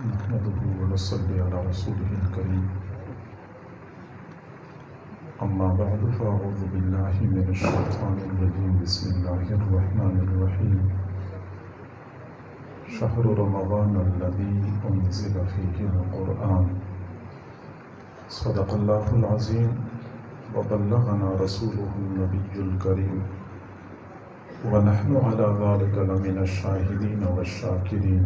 نحمده ونصلي على رسوله الكريم أما بعد فأعوذ بالله من الشيطان الرجيم بسم الله الرحمن الرحيم شهر رمضان الذي أنزل فيه القرآن صدق الله العظيم وبلغنا رسوله النبي الكريم ونحن على ذلك لمن الشاهدين والشاكرين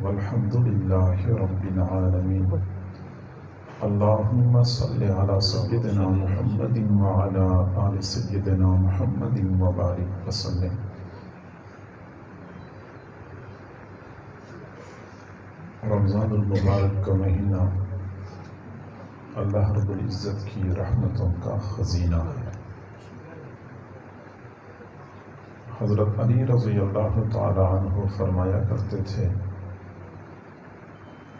والحمد لله رب العالمين اللهم صل على سيدنا محمد وعلى آل سيدنا محمد وبارك وسلم. رمضان المبارک کا مہینہ اللہ رب العزت کی رحمتوں کا خزینہ ہے. حضرت علی رضی اللہ تعالی عنہ فرمایا کرتے تھے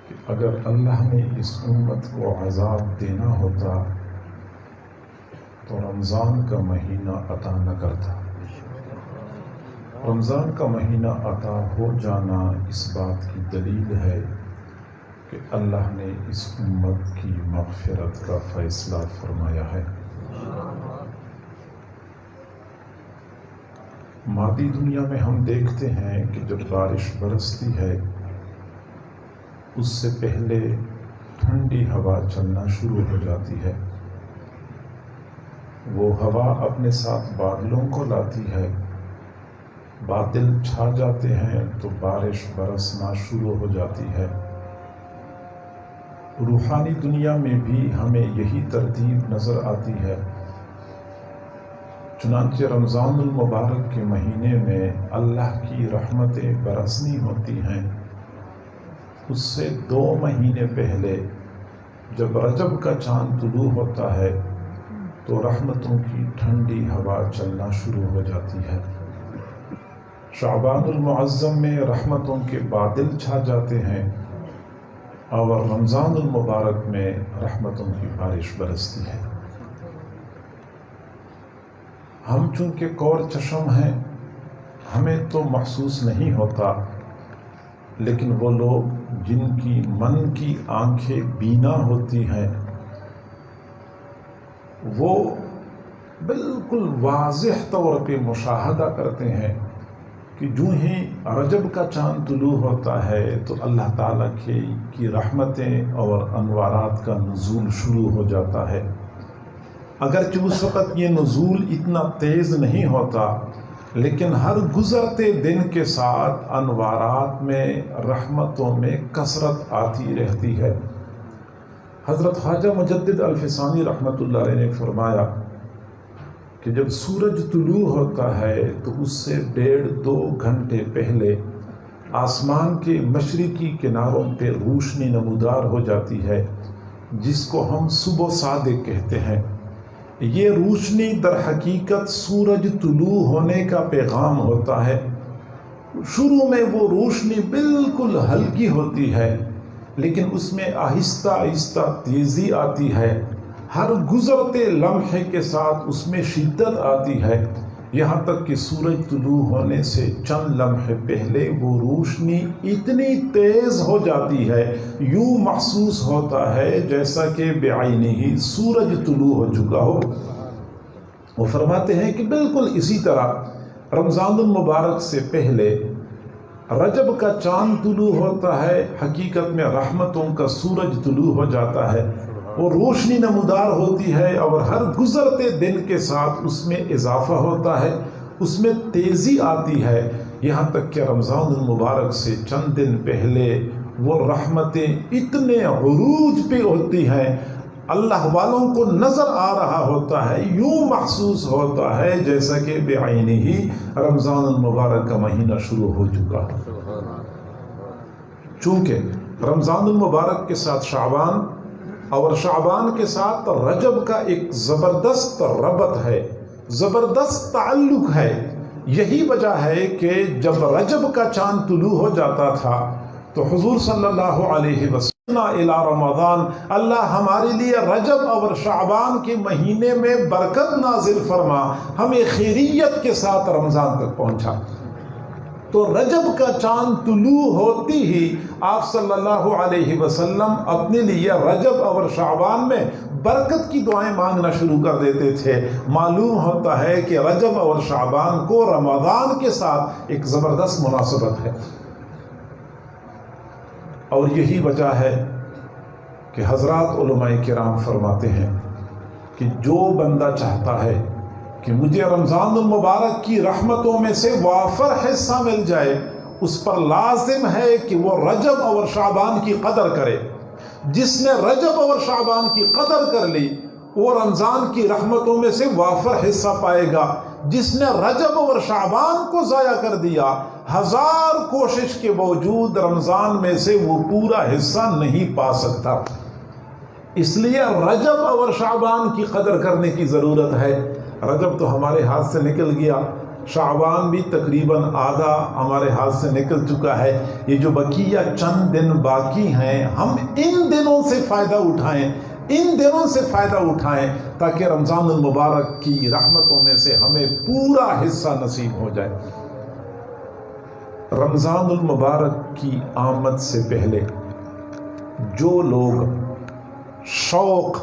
کہ اگر اللہ نے اس امت کو عذاب دینا ہوتا تو رمضان کا مہینہ عطا نہ کرتا. رمضان کا مہینہ عطا ہو جانا اس بات کی دلیل ہے کہ اللہ نے اس امت کی مغفرت کا فیصلہ فرمایا ہے. مادی دنیا میں ہم دیکھتے ہیں کہ جب بارش برستی ہے اس سے پہلے ٹھنڈی ہوا چلنا شروع ہو جاتی ہے. وہ ہوا اپنے ساتھ بادلوں کو لاتی ہے، بادل چھا جاتے ہیں تو بارش برسنا شروع ہو جاتی ہے. روحانی دنیا میں بھی ہمیں یہی ترتیب نظر آتی ہے. چنانچہ رمضان المبارک کے مہینے میں اللہ کی رحمتیں برسنی ہوتی ہیں. اس سے 2 مہینے پہلے جب رجب کا چاند طلوع ہوتا ہے تو رحمتوں کی ٹھنڈی ہوا چلنا شروع ہو جاتی ہے. شعبان المعظم میں رحمتوں کے بادل چھا جاتے ہیں اور رمضان المبارک میں رحمتوں کی بارش برستی ہے. ہم چونکہ کور چشم ہیں ہمیں تو محسوس نہیں ہوتا، لیکن وہ لوگ جن کی من کی آنکھیں بینا ہوتی ہیں وہ بالکل واضح طور پہ مشاہدہ کرتے ہیں کہ جو ہی رجب کا چاند طلوع ہوتا ہے تو اللہ تعالیٰ کی رحمتیں اور انوارات کا نزول شروع ہو جاتا ہے. اگرچہ اس وقت یہ نزول اتنا تیز نہیں ہوتا، لیکن ہر گزرتے دن کے ساتھ انوارات میں رحمتوں میں کثرت آتی رہتی ہے. حضرت خواجہ مجدد الفسانی رحمۃ اللہ علیہ نے فرمایا کہ جب سورج طلوع ہوتا ہے تو اس سے 1.5-2 گھنٹے پہلے آسمان کے مشرقی کناروں پہ روشنی نمودار ہو جاتی ہے جس کو ہم صبح صادق کہتے ہیں. یہ روشنی در حقیقت سورج طلوع ہونے کا پیغام ہوتا ہے. شروع میں وہ روشنی بالکل ہلکی ہوتی ہے لیکن اس میں آہستہ آہستہ تیزی آتی ہے. ہر گزرتے لمحے کے ساتھ اس میں شدت آتی ہے، یہاں تک کہ سورج طلوع ہونے سے چند لمحے پہلے وہ روشنی اتنی تیز ہو جاتی ہے یوں محسوس ہوتا ہے جیسا کہ بعینہ ہی سورج طلوع ہو چکا ہو. وہ فرماتے ہیں کہ بالکل اسی طرح رمضان المبارک سے پہلے رجب کا چاند طلوع ہوتا ہے، حقیقت میں رحمتوں کا سورج طلوع ہو جاتا ہے. وہ روشنی نمودار ہوتی ہے اور ہر گزرتے دن کے ساتھ اس میں اضافہ ہوتا ہے، اس میں تیزی آتی ہے، یہاں تک کہ رمضان المبارک سے چند دن پہلے وہ رحمتیں اتنے عروج پہ ہوتی ہیں اللہ والوں کو نظر آ رہا ہوتا ہے، یوں محسوس ہوتا ہے جیسا کہ بعینہ ہی رمضان المبارک کا مہینہ شروع ہو چکا. چونکہ رمضان المبارک کے ساتھ شعبان اور شعبان کے ساتھ رجب کا ایک زبردست ربط ہے، زبردست تعلق ہے. یہی وجہ ہے کہ جب رجب کا چاند طلوع ہو جاتا تھا تو حضور صلی اللہ علیہ وسلم الی رمضان، اللہ ہمارے لیے رجب اور شعبان کے مہینے میں برکت نازل فرما، ہمیں خیریت کے ساتھ رمضان تک پہنچا. تو رجب کا چاند طلوع ہوتی ہی آپ صلی اللہ علیہ وسلم اپنے لیے رجب اور شعبان میں برکت کی دعائیں مانگنا شروع کر دیتے تھے۔ معلوم ہوتا ہے کہ رجب اور شعبان کو رمضان کے ساتھ ایک زبردست مناسبت ہے، اور یہی وجہ ہے کہ حضرات علماء کرام فرماتے ہیں کہ جو بندہ چاہتا ہے کہ مجھے رمضان المبارک کی رحمتوں میں سے وافر حصہ مل جائے، اس پر لازم ہے کہ وہ رجب اور شعبان کی قدر کرے۔ جس نے رجب اور شعبان کی قدر کر لی وہ رمضان کی رحمتوں میں سے وافر حصہ پائے گا۔ جس نے رجب اور شعبان کو ضائع کر دیا، ہزار کوشش کے باوجود رمضان میں سے وہ پورا حصہ نہیں پا سکتا۔ اس لیے رجب اور شعبان کی قدر کرنے کی ضرورت ہے۔ رجب تو ہمارے ہاتھ سے نکل گیا، شعبان بھی تقریباً آدھا ہمارے ہاتھ سے نکل چکا ہے۔ یہ جو بقیہ چند دن باقی ہیں، ہم ان دنوں سے فائدہ اٹھائیں، ان دنوں سے فائدہ اٹھائیں تاکہ رمضان المبارک کی رحمتوں میں سے ہمیں پورا حصہ نصیب ہو جائے۔ رمضان المبارک کی آمد سے پہلے جو لوگ شوق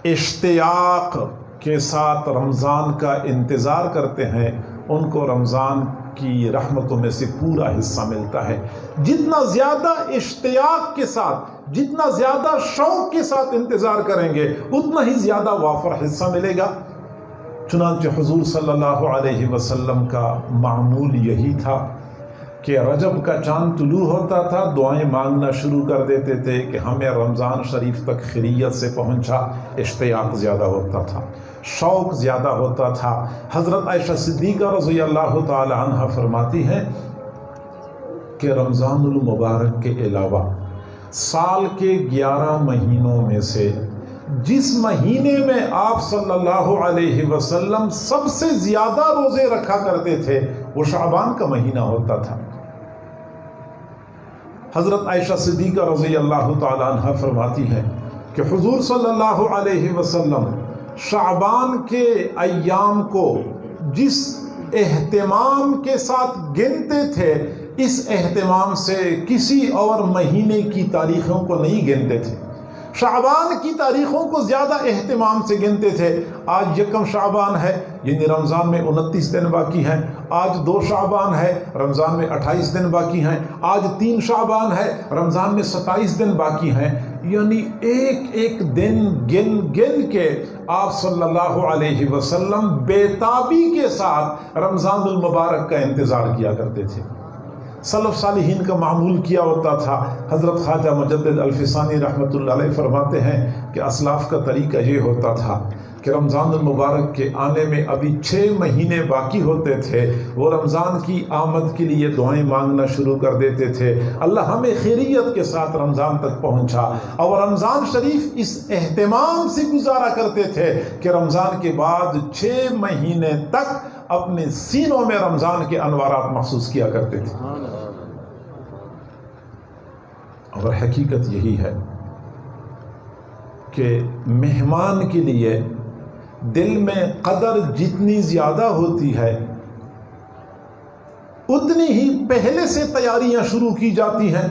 اشتیاق کے ساتھ رمضان کا انتظار کرتے ہیں ان کو رمضان کی رحمتوں میں سے پورا حصہ ملتا ہے۔ جتنا زیادہ اشتیاق کے ساتھ، جتنا زیادہ شوق کے ساتھ انتظار کریں گے اتنا ہی زیادہ وافر حصہ ملے گا۔ چنانچہ حضور صلی اللہ علیہ وسلم کا معمول یہی تھا کہ رجب کا چاند طلوع ہوتا تھا، دعائیں مانگنا شروع کر دیتے تھے کہ ہمیں رمضان شریف تک خیریت سے پہنچا۔ اشتیاق زیادہ ہوتا تھا، شوق زیادہ ہوتا تھا۔ حضرت عائشہ صدیقہ رضی اللہ تعالی عنہ فرماتی ہیں کہ رمضان المبارک کے علاوہ سال کے 11 مہینوں میں سے جس مہینے میں آپ صلی اللہ علیہ وسلم سب سے زیادہ روزے رکھا کرتے تھے وہ شعبان کا مہینہ ہوتا تھا۔ حضرت عائشہ صدیقہ رضی اللہ تعالی عنہ فرماتی ہیں کہ حضور صلی اللہ علیہ وسلم شعبان کے ایام کو جس اہتمام کے ساتھ گنتے تھے اس اہتمام سے کسی اور مہینے کی تاریخوں کو نہیں گنتے تھے۔ شعبان کی تاریخوں کو زیادہ اہتمام سے گنتے تھے۔ آج یکم شعبان ہے، یعنی رمضان میں 29 دن باقی ہیں۔ آج 2 شعبان ہے، رمضان میں 28 دن باقی ہیں۔ آج 3 شعبان ہے، رمضان میں 27 دن باقی ہیں۔ یعنی ایک ایک دن گن گن کے آپ صلی اللہ علیہ وسلم بےتابی کے ساتھ رمضان المبارک کا انتظار کیا کرتے تھے۔ سلف صالحین کا معمول کیا ہوتا تھا۔ حضرت خواجہ مجدد الفسانی رحمۃ اللہ علیہ فرماتے ہیں کہ اسلاف کا طریقہ یہ ہوتا تھا کہ رمضان المبارک کے آنے میں ابھی 6 مہینے باقی ہوتے تھے، وہ رمضان کی آمد کے لیے دعائیں مانگنا شروع کر دیتے تھے، اللہ ہمیں خیریت کے ساتھ رمضان تک پہنچا۔ اور رمضان شریف اس اہتمام سے گزارا کرتے تھے کہ رمضان کے بعد 6 مہینے تک اپنے سینوں میں رمضان کے انوارات محسوس کیا کرتے تھے۔ اور حقیقت یہی ہے کہ مہمان کے لیے دل میں قدر جتنی زیادہ ہوتی ہے اتنی ہی پہلے سے تیاریاں شروع کی جاتی ہیں۔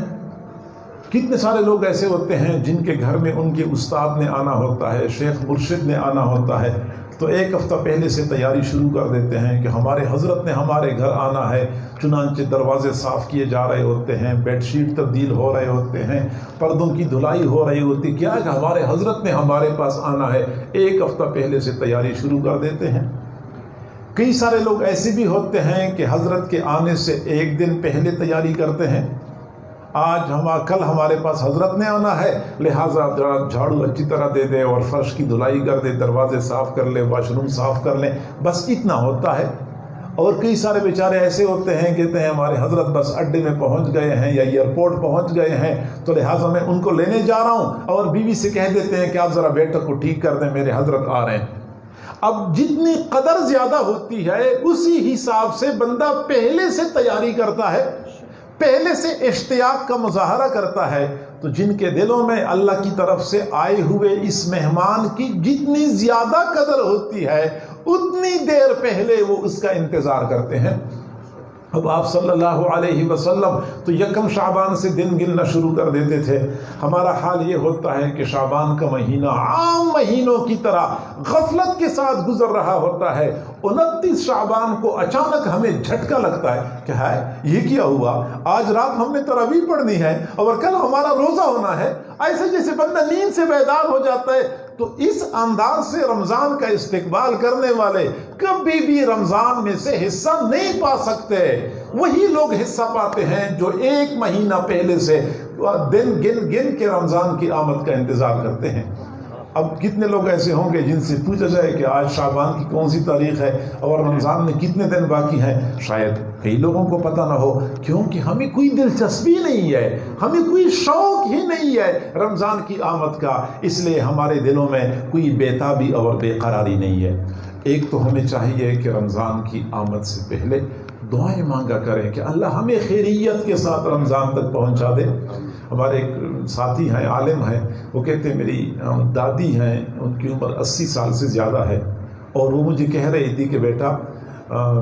کتنے سارے لوگ ایسے ہوتے ہیں جن کے گھر میں ان کے استاد نے آنا ہوتا ہے، شیخ مرشد نے آنا ہوتا ہے، تو 1 ہفتہ پہلے سے تیاری شروع کر دیتے ہیں کہ ہمارے حضرت نے ہمارے گھر آنا ہے۔ چنانچہ دروازے صاف کیے جا رہے ہوتے ہیں، بیڈ شیٹ تبدیل ہو رہے ہوتے ہیں، پردوں کی دھلائی ہو رہی ہوتی، کیا کہ ہمارے حضرت نے ہمارے پاس آنا ہے۔ 1 ہفتہ پہلے سے تیاری شروع کر دیتے ہیں۔ کئی سارے لوگ ایسے بھی ہوتے ہیں کہ حضرت کے آنے سے 1 دن پہلے تیاری کرتے ہیں۔ کل ہمارے پاس حضرت نے آنا ہے، لہٰذا جھاڑو اچھی طرح دے دے اور فرش کی دھلائی کر دے، دروازے صاف کر لے، واش روم صاف کر لیں، بس اتنا ہوتا ہے۔ اور کئی سارے بیچارے ایسے ہوتے ہیں، کہتے ہیں ہمارے حضرت بس اڈے میں پہنچ گئے ہیں یا ایئرپورٹ پہنچ گئے ہیں تو لہٰذا میں ان کو لینے جا رہا ہوں، اور بیوی سے کہہ دیتے ہیں کہ آپ ذرا بیٹے کو ٹھیک کر دیں، میرے حضرت آ رہے ہیں۔ اب جتنی قدر زیادہ ہوتی ہے اسی حساب سے بندہ پہلے سے تیاری کرتا ہے، پہلے سے اشتیاق کا مظاہرہ کرتا ہے۔ تو جن کے دلوں میں اللہ کی طرف سے آئے ہوئے اس مہمان کی جتنی زیادہ قدر ہوتی ہے اتنی دیر پہلے وہ اس کا انتظار کرتے ہیں۔ اب آپ صلی اللہ علیہ وسلم تو یکم شعبان سے دن گننا شروع کر دیتے تھے. ہمارا حال یہ ہوتا ہے کہ شعبان کا مہینہ عام مہینوں کی طرح غفلت کے ساتھ گزر رہا ہوتا ہے. 29 شعبان کو اچانک ہمیں جھٹکا لگتا ہے کہ ہائے یہ کیا ہوا، آج رات ہم نے تراویح پڑھنی ہے اور کل ہمارا روزہ ہونا ہے. ایسے جیسے بندہ نیند سے بیدار ہو جاتا ہے. تو اس انداز سے رمضان کا استقبال کرنے والے کبھی بھی رمضان میں سے حصہ نہیں پا سکتے. وہی لوگ حصہ پاتے ہیں جو ایک مہینہ پہلے سے دن گن گن کے رمضان کی آمد کا انتظار کرتے ہیں. اب کتنے لوگ ایسے ہوں گے جن سے پوچھا جائے کہ آج شعبان کی کون سی تاریخ ہے اور رمضان میں کتنے دن باقی ہیں، شاید کئی لوگوں کو پتہ نہ ہو، کیونکہ ہمیں کوئی دلچسپی نہیں ہے، ہمیں کوئی شوق ہی نہیں ہے رمضان کی آمد کا. اس لیے ہمارے دلوں میں کوئی بےتابی اور بے قراری نہیں ہے. ایک تو ہمیں چاہیے کہ رمضان کی آمد سے پہلے دعائیں مانگا کریں کہ اللہ ہمیں خیریت کے ساتھ رمضان تک پہنچا دے. ہمارے ایک ساتھی ہیں، عالم ہیں، وہ کہتے ہیں میری دادی ہیں، ان کی عمر 80 سال سے زیادہ ہے، اور وہ مجھے کہہ رہی تھی کہ بیٹا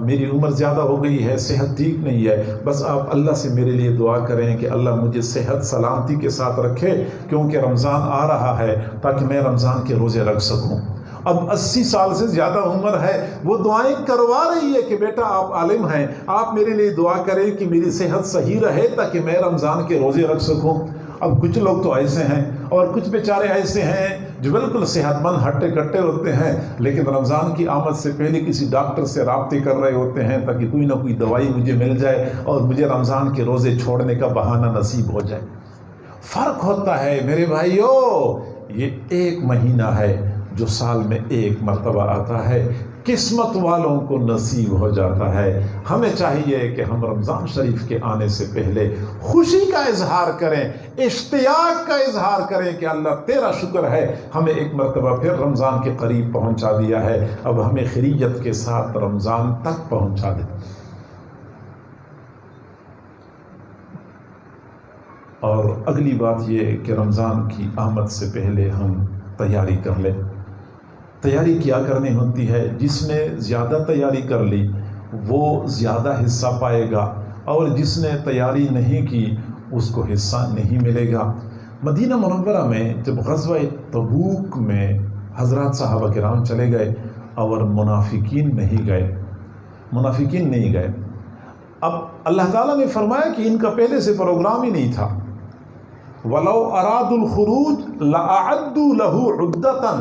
میری عمر زیادہ ہو گئی ہے، صحت ٹھیک نہیں ہے، بس آپ اللہ سے میرے لیے دعا کریں کہ اللہ مجھے صحت سلامتی کے ساتھ رکھے، کیونکہ رمضان آ رہا ہے تاکہ میں رمضان کے روزے رکھ سکوں. اب 80 سال سے زیادہ عمر ہے، وہ دعائیں کروا رہی ہے کہ بیٹا آپ عالم ہیں، آپ میرے لیے دعا کریں کہ میری صحت صحیح رہے تاکہ میں رمضان کے روزے رکھ سکوں. اب کچھ لوگ تو ایسے ہیں اور کچھ بیچارے ایسے ہیں جو بالکل صحت مند ہٹے کٹے ہوتے ہیں، لیکن رمضان کی آمد سے پہلے کسی ڈاکٹر سے رابطے کر رہے ہوتے ہیں تاکہ کوئی نہ کوئی دوائی مجھے مل جائے اور مجھے رمضان کے روزے چھوڑنے کا بہانہ نصیب ہو جائے. فرق ہوتا ہے میرے بھائیو. یہ ایک مہینہ ہے جو سال میں ایک مرتبہ آتا ہے، قسمت والوں کو نصیب ہو جاتا ہے. ہمیں چاہیے کہ ہم رمضان شریف کے آنے سے پہلے خوشی کا اظہار کریں، اشتیاق کا اظہار کریں کہ اللہ تیرا شکر ہے ہمیں ایک مرتبہ پھر رمضان کے قریب پہنچا دیا ہے، اب ہمیں خیریت کے ساتھ رمضان تک پہنچا دے. اور اگلی بات یہ کہ رمضان کی آمد سے پہلے ہم تیاری کر لیں. تیاری کیا کرنی ہوتی ہے، جس نے زیادہ تیاری کر لی وہ زیادہ حصہ پائے گا، اور جس نے تیاری نہیں کی اس کو حصہ نہیں ملے گا. مدینہ منورہ میں جب غزوہ تبوک میں حضرات صحابہ کرام چلے گئے اور منافقین نہیں گئے. اب اللہ تعالیٰ نے فرمایا کہ ان کا پہلے سے پروگرام ہی نہیں تھا. وَلَوْ أَرَادُوا الْخُرُوجَ لَأَعَدُّوا لَهُ عُدَّةً،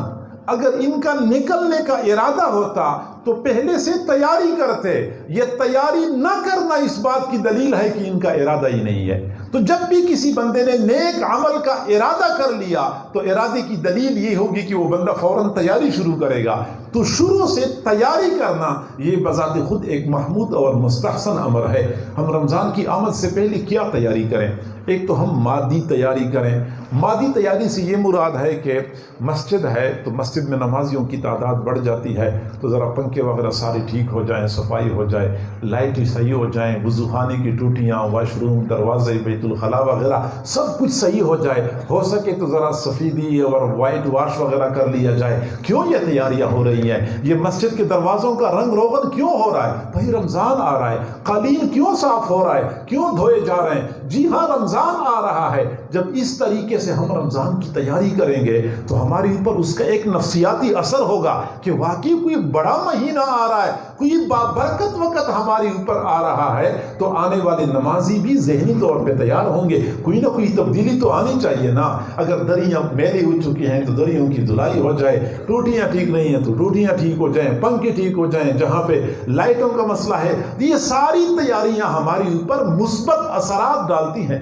اگر ان کا نکلنے کا ارادہ ہوتا تو پہلے سے تیاری کرتے. یہ تیاری نہ کرنا اس بات کی دلیل ہے کہ ان کا ارادہ ہی نہیں ہے. تو جب بھی کسی بندے نے نیک عمل کا ارادہ کر لیا تو ارادے کی دلیل یہ ہوگی کہ وہ بندہ فوراً تیاری شروع کرے گا. تو شروع سے تیاری کرنا یہ بذات خود ایک محمود اور مستحسن امر ہے. ہم رمضان کی آمد سے پہلے کیا تیاری کریں؟ ایک تو ہم مادی تیاری کریں. مادی تیاری سے یہ مراد ہے کہ مسجد ہے تو مسجد میں نمازیوں کی تعداد بڑھ جاتی ہے، تو ذرا پنکھے وغیرہ سارے ٹھیک ہو جائیں، صفائی ہو جائے، لائٹ صحیح ہو جائیں، وضو خانے کی ٹوٹیاں، واش روم، دروازے، بیت الخلاء وغیرہ سب کچھ صحیح ہو جائے. ہو سکے تو ذرا سفیدی اور وائٹ واش وغیرہ کر لیا جائے. کیوں یہ تیاریاں ہو رہی ہیں؟ یہ مسجد کے دروازوں کا رنگ روغن کیوں ہو رہا ہے؟ بھائی رمضان آ رہا ہے. قالین کیوں صاف ہو رہا ہے؟ کیوں دھوئے جا رہے ہیں؟ جی ہاں، رمضان آ رہا ہے. جب اس طریقے سے ہم رمضان کی تیاری کریں گے تو ہمارے اوپر اس کا ایک نفسیاتی اثر ہوگا کہ واقعی کوئی بڑا مہینہ آ رہا ہے، کوئی بابرکت وقت ہمارے اوپر آ رہا ہے. تو آنے والے نمازی بھی ذہنی طور پہ تیار ہوں گے. کوئی نہ کوئی تبدیلی تو آنی چاہیے نا. اگر دریاں میلی ہو چکی ہیں تو دریوں کی دھلائی ہو جائے، ٹوٹیاں ٹھیک نہیں ہیں تو ٹوٹیاں ٹھیک ہو جائیں، پنکھے ٹھیک ہو جائیں، جہاں پہ لائٹوں کا مسئلہ ہے. یہ ساری تیاریاں ہمارے اوپر مثبت اثرات ڈالتی ہیں.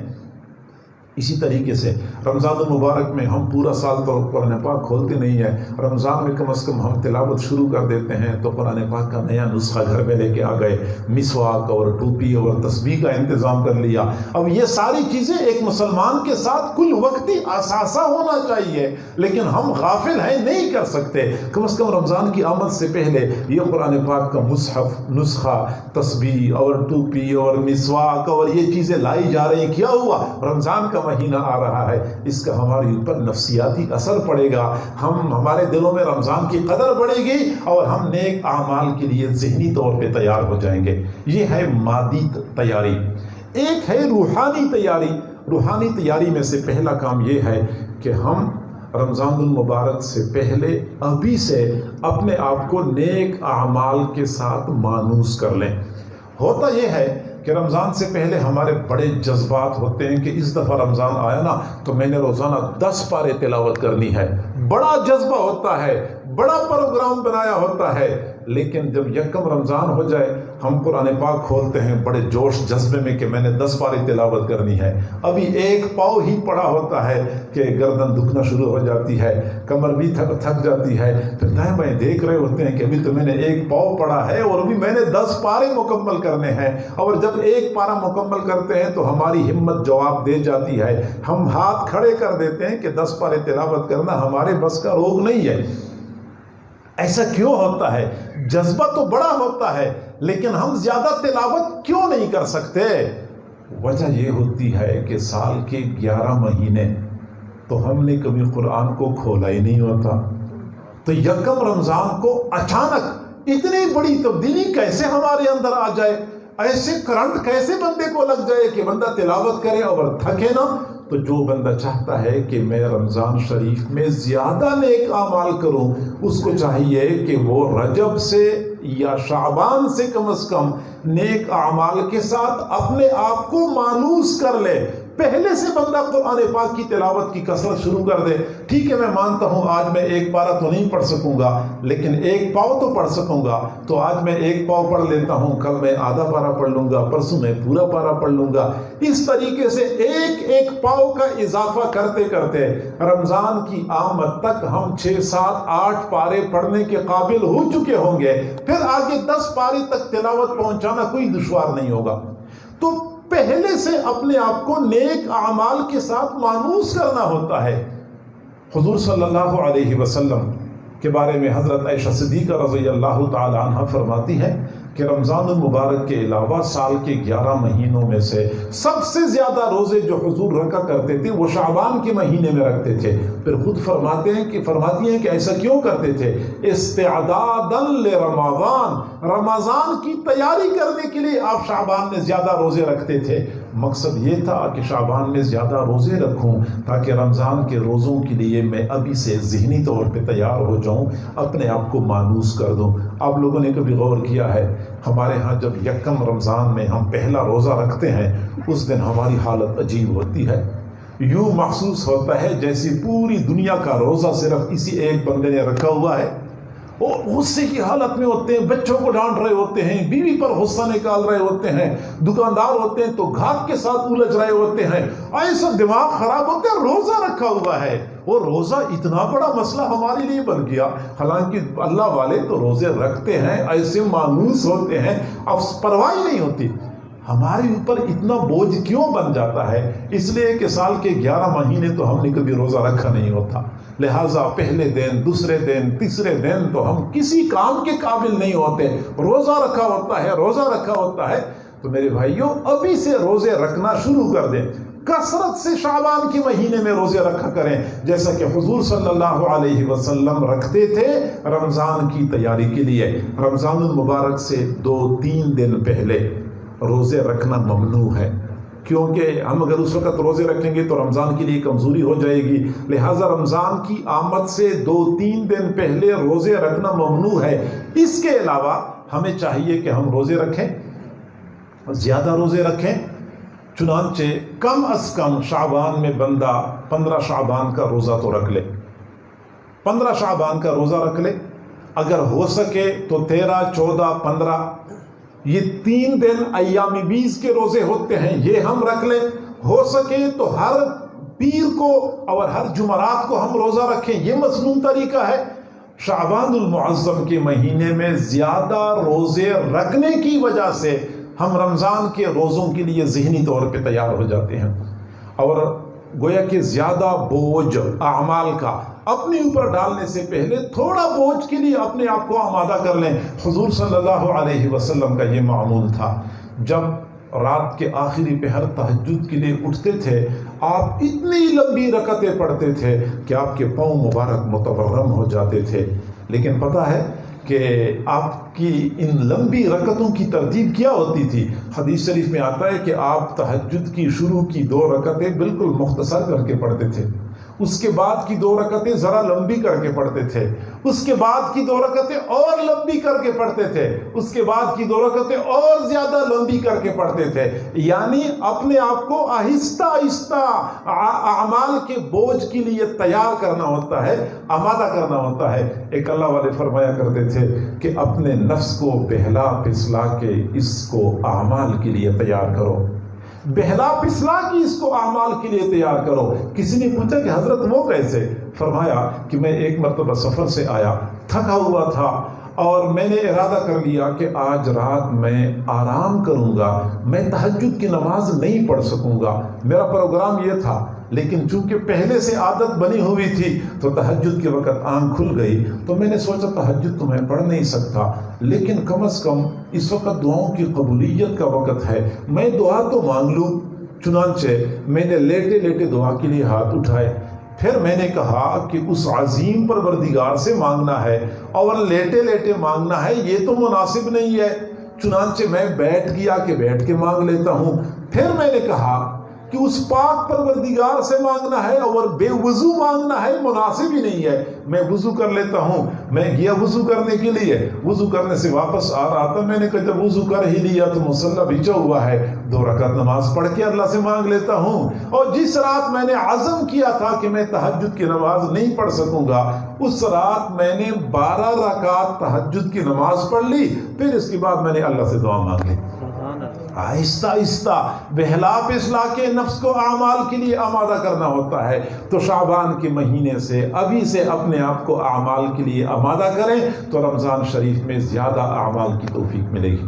اسی طریقے سے رمضان المبارک میں ہم پورا سال تو قرآن پاک کھولتے نہیں ہیں. رمضان میں کم از کم ہم تلاوت شروع کر دیتے ہیں تو قرآن پاک کا نیا نسخہ گھر میں لے کے آ گئے، مسواک اور ٹوپی اور تسبیح کا انتظام کر لیا. اب یہ ساری چیزیں ایک مسلمان کے ساتھ کل وقتی اثاثہ ہونا چاہیے، لیکن ہم غافل ہیں، نہیں کر سکتے. کم از کم رمضان کی آمد سے پہلے یہ قرآن پاک کا مصحف، نسخہ، تسبیح اور ٹوپی اور مسواک اور یہ چیزیں لائی جا رہی ہیں. کیا ہوا؟ رمضان کا مہینہ آ رہا ہے، اس کا ہمارے اوپر نفسیاتی اثر پڑے گا، ہمارے دلوں میں رمضان کی قدر بڑھے گی اور ہم نیک اعمال کے لیے ذہنی طور پہ تیار ہو جائیں گے۔ یہ ہے مادی تیاری۔ ایک ہے روحانی تیاری۔ روحانی تیاری میں سے پہلا کام یہ ہے کہ ہم رمضان المبارک سے پہلے ابھی سے اپنے آپ کو نیک اعمال کے ساتھ مانوس کر لیں۔ ہوتا یہ ہے کہ رمضان سے پہلے ہمارے بڑے جذبات ہوتے ہیں کہ اس دفعہ رمضان آیا نا تو میں نے روزانہ 10 پارے تلاوت کرنی ہے، بڑا جذبہ ہوتا ہے، بڑا پروگرام بنایا ہوتا ہے، لیکن جب یکم رمضان ہو جائے ہم قرآن پاک کھولتے ہیں بڑے جوش جذبے میں کہ میں نے 10 پارے تلاوت کرنی ہے، ابھی ایک پاؤ ہی پڑا ہوتا ہے کہ گردن دکھنا شروع ہو جاتی ہے، کمر بھی تھک جاتی ہے، پھر دائیں بائیں دیکھ رہے ہوتے ہیں کہ ابھی تو میں نے ایک پاؤ پڑا ہے اور ابھی میں نے 10 پارے مکمل کرنے ہیں، اور جب ایک پارا مکمل کرتے ہیں تو ہماری ہمت جواب دے جاتی ہے، ہم ہاتھ کھڑے کر دیتے ہیں کہ 10 پارے تلاوت کرنا ہمارے بس کا روگ نہیں ہے۔ ایسا کیوں ہوتا ہے؟ جذبہ تو بڑا ہوتا ہے لیکن ہم زیادہ تلاوت کیوں نہیں کر سکتے؟ وجہ یہ ہوتی ہے کہ سال کے 11 مہینے تو ہم نے کبھی قرآن کو کھولا ہی نہیں ہوتا، تو یکم رمضان کو اچانک اتنی بڑی تبدیلی کیسے ہمارے اندر آ جائے، ایسے کرنٹ کیسے بندے کو لگ جائے کہ بندہ تلاوت کرے اور تھکے نہ؟ تو جو بندہ چاہتا ہے کہ میں رمضان شریف میں زیادہ نیک اعمال کروں، اس کو چاہیے کہ وہ رجب سے یا شعبان سے کم از کم نیک اعمال کے ساتھ اپنے آپ کو مانوس کر لے۔ پہلے سے بندہ قرآن پاک کی تلاوت کی کثرت شروع کر دے۔ ٹھیک ہے، میں مانتا ہوں آج میں ایک پارہ تو نہیں پڑھ سکوں گا لیکن ایک پاؤ تو پڑھ سکوں گا، تو آج میں ایک پاؤ پڑھ لیتا ہوں، کل میں آدھا پارہ پڑھ لوں گا، پرسوں میں پورا پارہ پڑھ لوں گا۔ اس طریقے سے ایک ایک پاؤ کا اضافہ کرتے کرتے رمضان کی آمد تک ہم 6، 7، 8 پارے پڑھنے کے قابل ہو چکے ہوں گے، پھر آگے 10 پارے تک تلاوت پہنچانا کوئی دشوار نہیں ہوگا۔ تو پہلے سے اپنے آپ کو نیک اعمال کے ساتھ مانوس کرنا ہوتا ہے۔ حضور صلی اللہ علیہ وسلم کے بارے میں حضرت عائشہ صدیقہ رضی اللہ تعالی عنہ فرماتی ہے کہ رمضان المبارک کے علاوہ سال کے 11 مہینوں میں سے سب سے زیادہ روزے جو حضور رکھا کرتے تھے وہ شعبان کے مہینے میں رکھتے تھے۔ پھر خود فرماتی ہیں کہ ایسا کیوں کرتے تھے؟ استعدادا لرمضان، رمضان کی تیاری کرنے کے لیے آپ شعبان میں زیادہ روزے رکھتے تھے۔ مقصد یہ تھا کہ شعبان میں زیادہ روزے رکھوں تاکہ رمضان کے روزوں کے لیے میں ابھی سے ذہنی طور پہ تیار ہو جاؤں، اپنے آپ کو مانوس کر دوں۔ آپ لوگوں نے کبھی غور کیا ہے ہمارے ہاں جب یکم رمضان میں ہم پہلا روزہ رکھتے ہیں اس دن ہماری حالت عجیب ہوتی ہے، یوں محسوس ہوتا ہے جیسے پوری دنیا کا روزہ صرف اسی ایک بندے نے رکھا ہوا ہے، اور غصے کی حالت میں ہوتے ہیں، بچوں کو ڈانٹ رہے ہوتے ہیں، بیوی پر غصہ نکال رہے ہوتے ہیں، دکاندار ہوتے ہیں تو گھاٹ کے ساتھ الجھ رہے ہوتے ہیں، ایسا دماغ خراب ہوتا ہے، روزہ رکھا ہوا ہے۔ اور روزہ اتنا بڑا مسئلہ ہمارے لیے بن گیا، حالانکہ اللہ والے تو روزے رکھتے ہیں، ایسے مانوس ہوتے ہیں، اب پرواہ نہیں ہوتی۔ ہمارے اوپر اتنا بوجھ کیوں بن جاتا ہے؟ اس لیے کہ سال کے 11 مہینے تو ہم نے کبھی روزہ رکھا نہیں ہوتا، لہٰذا پہلے دن، دوسرے دن، تیسرے دن تو ہم کسی کام کے قابل نہیں ہوتے۔ روزہ رکھا ہوتا ہے تو میرے بھائیوں ابھی سے روزے رکھنا شروع کر دیں، کثرت سے شعبان کے مہینے میں روزے رکھا کریں، جیسا کہ حضور صلی اللہ علیہ وسلم رکھتے تھے رمضان کی تیاری کے لیے۔ رمضان المبارک سے 2-3 دن پہلے روزے رکھنا ممنوع ہے، کیونکہ ہم اگر اس وقت روزے رکھیں گے تو رمضان کے لیے کمزوری ہو جائے گی، لہٰذا رمضان کی آمد سے 2-3 دن پہلے روزے رکھنا ممنوع ہے۔ اس کے علاوہ ہمیں چاہیے کہ ہم روزے رکھیں، زیادہ روزے رکھیں، چنانچہ کم از کم شعبان میں بندہ 15 شعبان کا روزہ تو رکھ لے، 15 شعبان کا روزہ رکھ لے، اگر ہو سکے تو 13، 14، 15 یہ 3 دن ایام بیز کے روزے ہوتے ہیں، یہ ہم رکھ لیں۔ ہو سکے تو ہر پیر کو اور ہر جمعرات کو ہم روزہ رکھیں، یہ مسنون طریقہ ہے۔ شعبان المعظم کے مہینے میں زیادہ روزے رکھنے کی وجہ سے ہم رمضان کے روزوں کے لیے ذہنی طور پہ تیار ہو جاتے ہیں، اور گویا کہ زیادہ بوجھ اعمال کا اپنے اوپر ڈالنے سے پہلے تھوڑا بوجھ کے لیے اپنے آپ کو آمادہ کر لیں۔ حضور صلی اللہ علیہ وسلم کا یہ معمول تھا، جب رات کے آخری پہر تہجد کے لیے اٹھتے تھے، آپ اتنی لمبی رکعتیں پڑھتے تھے کہ آپ کے پاؤں مبارک متورم ہو جاتے تھے۔ لیکن پتہ ہے کہ آپ کی ان لمبی رکعتوں کی ترتیب کیا ہوتی تھی؟ حدیث شریف میں آتا ہے کہ آپ تہجد کی شروع کی 2 رکعتیں بالکل مختصر کر کے پڑھتے تھے، اس کے بعد کی 2 رکعتیں ذرا لمبی کر کے پڑھتے تھے، اس کے بعد کی 2 رکعتیں اور لمبی کر کے پڑھتے تھے، اس کے بعد کی 2 رکعتیں اور زیادہ لمبی کر کے پڑھتے تھے۔ یعنی اپنے آپ کو آہستہ آہستہ اعمال کے بوجھ کے لیے تیار کرنا ہوتا ہے، آمادہ کرنا ہوتا ہے۔ ایک اللہ والے فرمایا کرتے تھے کہ اپنے نفس کو بہلا پھسلا کے اس کو اعمال کے لیے تیار کرو، بہلا پسلا کی اس کو اعمال کے لیے تیار کرو۔ کسی نے پوچھا کہ حضرت وہ کیسے؟ فرمایا کہ میں ایک مرتبہ سفر سے آیا، تھکا ہوا تھا، اور میں نے ارادہ کر لیا کہ آج رات میں آرام کروں گا، میں تہجد کی نماز نہیں پڑھ سکوں گا، میرا پروگرام یہ تھا۔ لیکن چونکہ پہلے سے عادت بنی ہوئی تھی تو تہجد کے وقت آنکھ کھل گئی، تو میں نے سوچا تہجد تو میں پڑھ نہیں سکتا، لیکن کم از کم اس وقت دعاؤں کی قبولیت کا وقت ہے، میں دعا تو مانگ لوں۔ چنانچہ میں نے لیٹے لیٹے دعا کے لیے ہاتھ اٹھائے، پھر میں نے کہا کہ اس عظیم پروردگار سے مانگنا ہے اور لیٹے لیٹے مانگنا ہے، یہ تو مناسب نہیں ہے۔ چنانچہ میں بیٹھ گیا کہ بیٹھ کے مانگ لیتا ہوں۔ پھر میں نے کہا کہ اس پاک پروردگار سے مانگنا ہے اور بے وضو مانگنا ہے، مناسب ہی نہیں ہے، میں وضو کر لیتا ہوں۔ میں گیا وضو کرنے کے لیے، وضو کرنے سے واپس آ رہا تھا، میں نے کہا جب وضو کر ہی لیا تو مصلی بچھا ہوا ہے، 2 رکعت نماز پڑھ کے اللہ سے مانگ لیتا ہوں۔ اور جس رات میں نے عزم کیا تھا کہ میں تہجد کی نماز نہیں پڑھ سکوں گا، اس رات میں نے 12 رکعت تہجد کی نماز پڑھ لی، پھر اس کے بعد میں نے اللہ سے دعا مانگ لی۔ آہستہ آہستہ بہلا پسلا کے نفس کو اعمال کے لیے آمادہ کرنا ہوتا ہے۔ تو شعبان کے مہینے سے ابھی سے اپنے آپ کو اعمال کے لیے آمادہ کریں تو رمضان شریف میں زیادہ اعمال کی توفیق ملے گی۔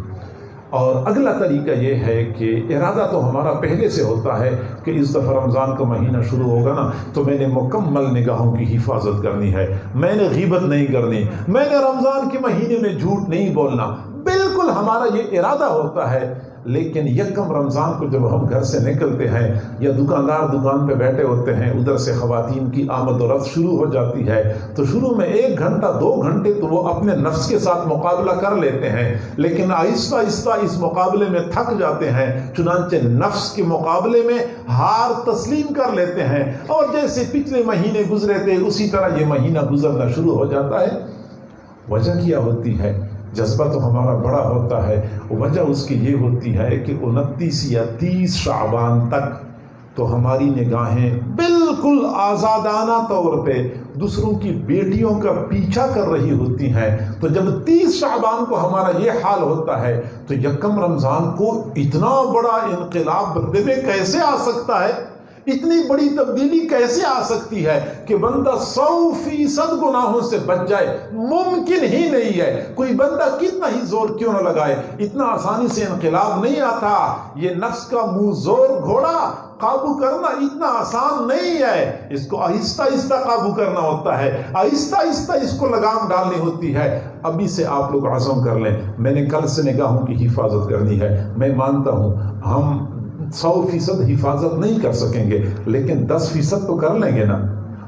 اور اگلا طریقہ یہ ہے کہ ارادہ تو ہمارا پہلے سے ہوتا ہے کہ اس دفعہ رمضان کا مہینہ شروع ہوگا نا تو میں نے مکمل نگاہوں کی حفاظت کرنی ہے، میں نے غیبت نہیں کرنی، میں نے رمضان کے مہینے میں جھوٹ نہیں بولنا، بالکل ہمارا یہ ارادہ ہوتا ہے۔ لیکن یکم رمضان کو جب ہم گھر سے نکلتے ہیں یا دکاندار دکان پہ بیٹھے ہوتے ہیں، ادھر سے خواتین کی آمد و رفت شروع ہو جاتی ہے، تو شروع میں 1 گھنٹہ 2 گھنٹے تو وہ اپنے نفس کے ساتھ مقابلہ کر لیتے ہیں، لیکن آہستہ آہستہ اس مقابلے میں تھک جاتے ہیں، چنانچہ نفس کے مقابلے میں ہار تسلیم کر لیتے ہیں، اور جیسے پچھلے مہینے گزرے تھے اسی طرح یہ مہینہ گزرنا شروع ہو جاتا ہے۔ وجہ کیا ہوتی ہے؟ جذبہ تو ہمارا بڑا ہوتا ہے، وجہ اس کی یہ ہوتی ہے کہ 29 یا 30 شعبان تک تو ہماری نگاہیں بالکل آزادانہ طور پہ دوسروں کی بیٹیوں کا پیچھا کر رہی ہوتی ہیں۔ تو جب 30 شعبان کو ہمارا یہ حال ہوتا ہے تو یکم رمضان کو اتنا بڑا انقلاب بندے میں کیسے آ سکتا ہے، اتنی بڑی تبدیلی کیسے آ سکتی ہے کہ بندہ 100% گناہوں سے بچ جائے؟ ممکن ہی نہیں ہے۔ کوئی بندہ کتنا ہی زور کیوں نہ لگائے، اتنا آسانی سے انقلاب نہیں آتا۔ یہ نفس کا منہ زور گھوڑا قابو کرنا اتنا آسان نہیں ہے، اس کو آہستہ آہستہ قابو کرنا ہوتا ہے، آہستہ آہستہ اس کو لگام ڈالنی ہوتی ہے۔ ابھی سے آپ لوگ عزم کر لیں، میں نے کل سے نگاہوں کی حفاظت کرنی ہے۔ میں مانتا ہوں ہم 100% حفاظت نہیں کر سکیں گے، لیکن 10% تو کر لیں گے نا۔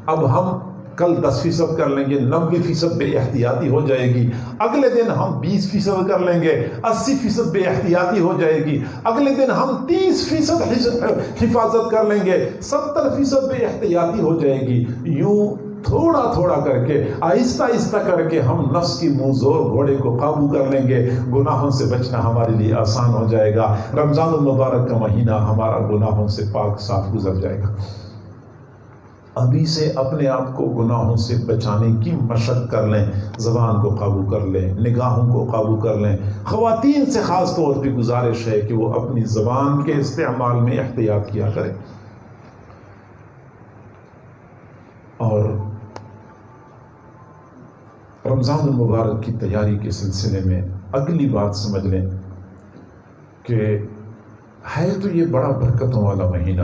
اب ہم کل 10% کر لیں گے، 90% بے احتیاطی ہو جائے گی، اگلے دن ہم 20% کر لیں گے، 80% بے احتیاطی ہو جائے گی، اگلے دن ہم 30% حفاظت کر لیں گے، 70% بے احتیاطی ہو جائے گی۔ یوں تھوڑا تھوڑا کر کے، آہستہ آہستہ کر کے ہم نفس کی منہ زور گھوڑے کو قابو کر لیں گے، گناہوں سے بچنا ہمارے لیے آسان ہو جائے گا۔ رمضان المبارک کا مہینہ ہمارا گناہوں سے پاک صاف گزر جائے گا۔ ابھی سے اپنے آپ کو گناہوں سے بچانے کی مشق کر لیں، زبان کو قابو کر لیں، نگاہوں کو قابو کر لیں۔ خواتین سے خاص طور پہ گزارش ہے کہ وہ اپنی زبان کے استعمال میں احتیاط کیا کریں۔ اور رمضان المبارک کی تیاری کے سلسلے میں اگلی بات سمجھ لیں کہ ہے تو یہ بڑا برکتوں والا مہینہ۔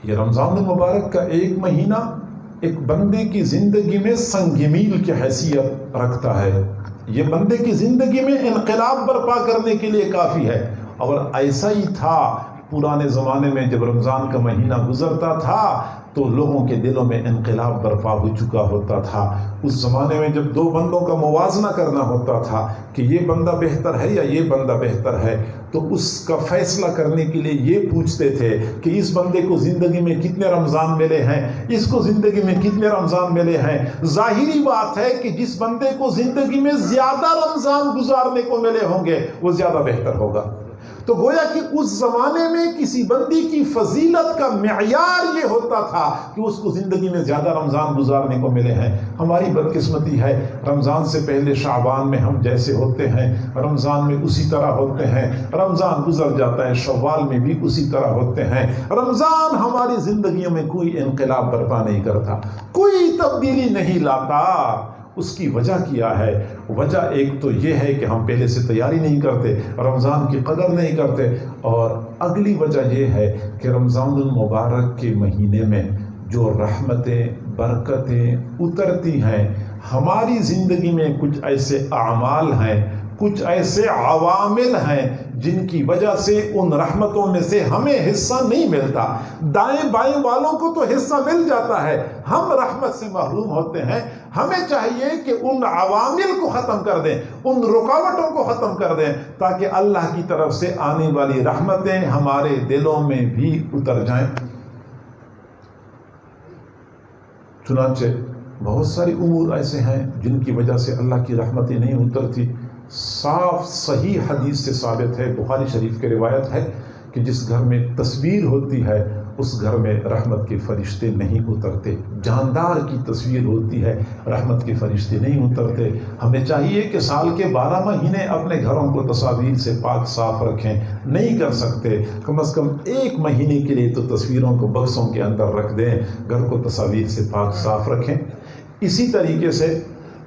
یہ رمضان المبارک کا ایک مہینہ ایک بندے کی زندگی میں سنگ میل کی حیثیت رکھتا ہے، یہ بندے کی زندگی میں انقلاب برپا کرنے کے لیے کافی ہے۔ اور ایسا ہی تھا پرانے زمانے میں جب رمضان کا مہینہ گزرتا تھا تو لوگوں کے دلوں میں انقلاب برپا ہو چکا ہوتا تھا۔ اس زمانے میں جب دو بندوں کا موازنہ کرنا ہوتا تھا کہ یہ بندہ بہتر ہے یا یہ بندہ بہتر ہے، تو اس کا فیصلہ کرنے کے لیے یہ پوچھتے تھے کہ اس بندے کو زندگی میں کتنے رمضان ملے ہیں، اس کو زندگی میں کتنے رمضان ملے ہیں۔ ظاہری بات ہے کہ جس بندے کو زندگی میں زیادہ رمضان گزارنے کو ملے ہوں گے وہ زیادہ بہتر ہوگا۔ تو گویا کہ اس زمانے میں کسی بندی کی فضیلت کا معیار یہ ہوتا تھا کہ اس کو زندگی میں زیادہ رمضان گزارنے کو ملے ہیں۔ ہماری بدقسمتی ہے، رمضان سے پہلے شعبان میں ہم جیسے ہوتے ہیں رمضان میں اسی طرح ہوتے ہیں، رمضان گزر جاتا ہے شوال میں بھی اسی طرح ہوتے ہیں۔ رمضان ہماری زندگیوں میں کوئی انقلاب برپا نہیں کرتا، کوئی تبدیلی نہیں لاتا۔ اس کی وجہ کیا ہے؟ وجہ ایک تو یہ ہے کہ ہم پہلے سے تیاری نہیں کرتے، رمضان کی قدر نہیں کرتے، اور اگلی وجہ یہ ہے کہ رمضان المبارک کے مہینے میں جو رحمتیں برکتیں اترتی ہیں، ہماری زندگی میں کچھ ایسے اعمال ہیں، کچھ ایسے عوامل ہیں جن کی وجہ سے ان رحمتوں میں سے ہمیں حصہ نہیں ملتا۔ دائیں بائیں والوں کو تو حصہ مل جاتا ہے، ہم رحمت سے محروم ہوتے ہیں۔ ہمیں چاہیے کہ ان عوامل کو ختم کر دیں، ان رکاوٹوں کو ختم کر دیں، تاکہ اللہ کی طرف سے آنے والی رحمتیں ہمارے دلوں میں بھی اتر جائیں۔ چنانچہ بہت ساری امور ایسے ہیں جن کی وجہ سے اللہ کی رحمتیں نہیں اترتی۔ صاف صحیح حدیث سے ثابت ہے، بخاری شریف کی روایت ہے کہ جس گھر میں تصویر ہوتی ہے اس گھر میں رحمت کے فرشتے نہیں اترتے۔ جاندار کی تصویر ہوتی ہے، رحمت کے فرشتے نہیں اترتے۔ ہمیں چاہیے کہ سال کے 12 مہینے اپنے گھروں کو تصاویر سے پاک صاف رکھیں۔ نہیں کر سکتے، کم از کم 1 مہینے کے لیے تو تصویروں کو بکسوں کے اندر رکھ دیں، گھر کو تصاویر سے پاک صاف رکھیں۔ اسی طریقے سے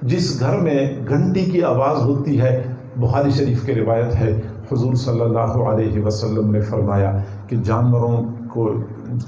جس گھر میں گھنٹی کی آواز ہوتی ہے، بخاری شریف کی روایت ہے، حضور صلی اللہ علیہ وسلم نے فرمایا کہ جانوروں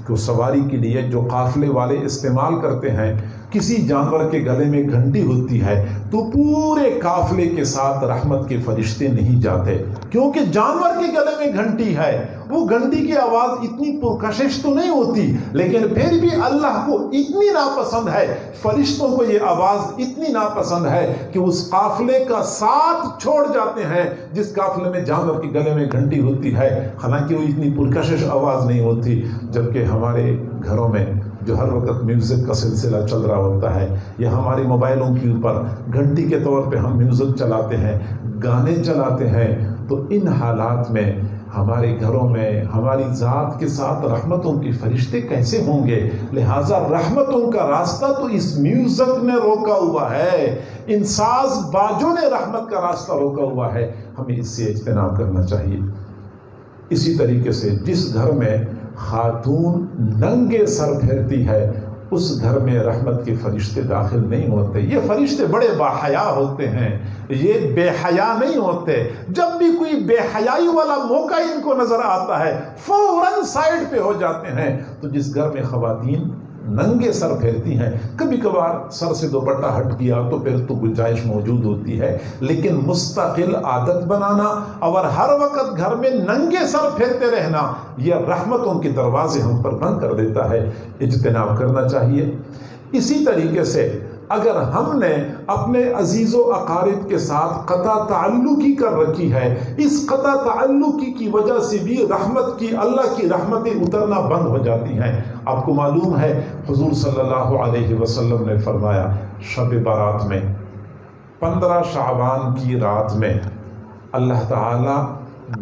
کو سواری کے لیے جو قافلے والے استعمال کرتے ہیں، کسی جانور کے گلے میں گھنٹی ہوتی ہے تو پورے قافلے کے ساتھ رحمت کے فرشتے نہیں جاتے، کیونکہ جانور کے گلے میں گھنٹی ہے۔ وہ گھنٹی کی آواز اتنی پرکشش تو نہیں ہوتی، لیکن پھر بھی اللہ کو اتنی ناپسند ہے، فرشتوں کو یہ آواز اتنی ناپسند ہے کہ اس قافلے کا ساتھ چھوڑ جاتے ہیں جس قافلے میں جانور کے گلے میں گھنٹی ہوتی ہے، حالانکہ وہ اتنی پرکشش آواز نہیں ہوتی۔ جبکہ ہمارے گھروں میں جو ہر وقت میوزک کا سلسلہ چل رہا ہوتا ہے، یا ہمارے موبائلوں کے اوپر گھنٹی کے طور پہ ہم میوزک چلاتے ہیں، گانے چلاتے ہیں، تو ان حالات میں ہمارے گھروں میں ہماری ذات کے ساتھ رحمتوں کے فرشتے کیسے ہوں گے؟ لہٰذا رحمتوں کا راستہ تو اس میوزک نے روکا ہوا ہے، ان ساز باجوں نے رحمت کا راستہ روکا ہوا ہے۔ ہمیں اس سے اجتناب کرنا چاہیے۔ اسی طریقے سے جس گھر میں خاتون ننگے سر پھرتی ہے اس گھر میں رحمت کے فرشتے داخل نہیں ہوتے۔ یہ فرشتے بڑے باحیا ہوتے ہیں، یہ بے حیا نہیں ہوتے۔ جب بھی کوئی بے حیائی والا موقع ان کو نظر آتا ہے فوراً سائڈ پہ ہو جاتے ہیں۔ تو جس گھر میں خواتین ننگے سر پھیرتی ہیں، کبھی کبھار سر سے دوپٹہ ہٹ گیا تو پھر تو گنجائش موجود ہوتی ہے، لیکن مستقل عادت بنانا اور ہر وقت گھر میں ننگے سر پھیرتے رہنا، یہ رحمتوں کے دروازے ہم پر بند کر دیتا ہے۔ اجتناب کرنا چاہیے۔ اسی طریقے سے اگر ہم نے اپنے عزیز و اقارب کے ساتھ قطع تعلقی کر رکھی ہے، اس قطع تعلقی کی وجہ سے بھی اللہ کی رحمتیں اترنا بند ہو جاتی ہیں۔ آپ کو معلوم ہے حضور صلی اللہ علیہ وسلم نے فرمایا شب بارات میں 15 شعبان کی رات میں اللہ تعالی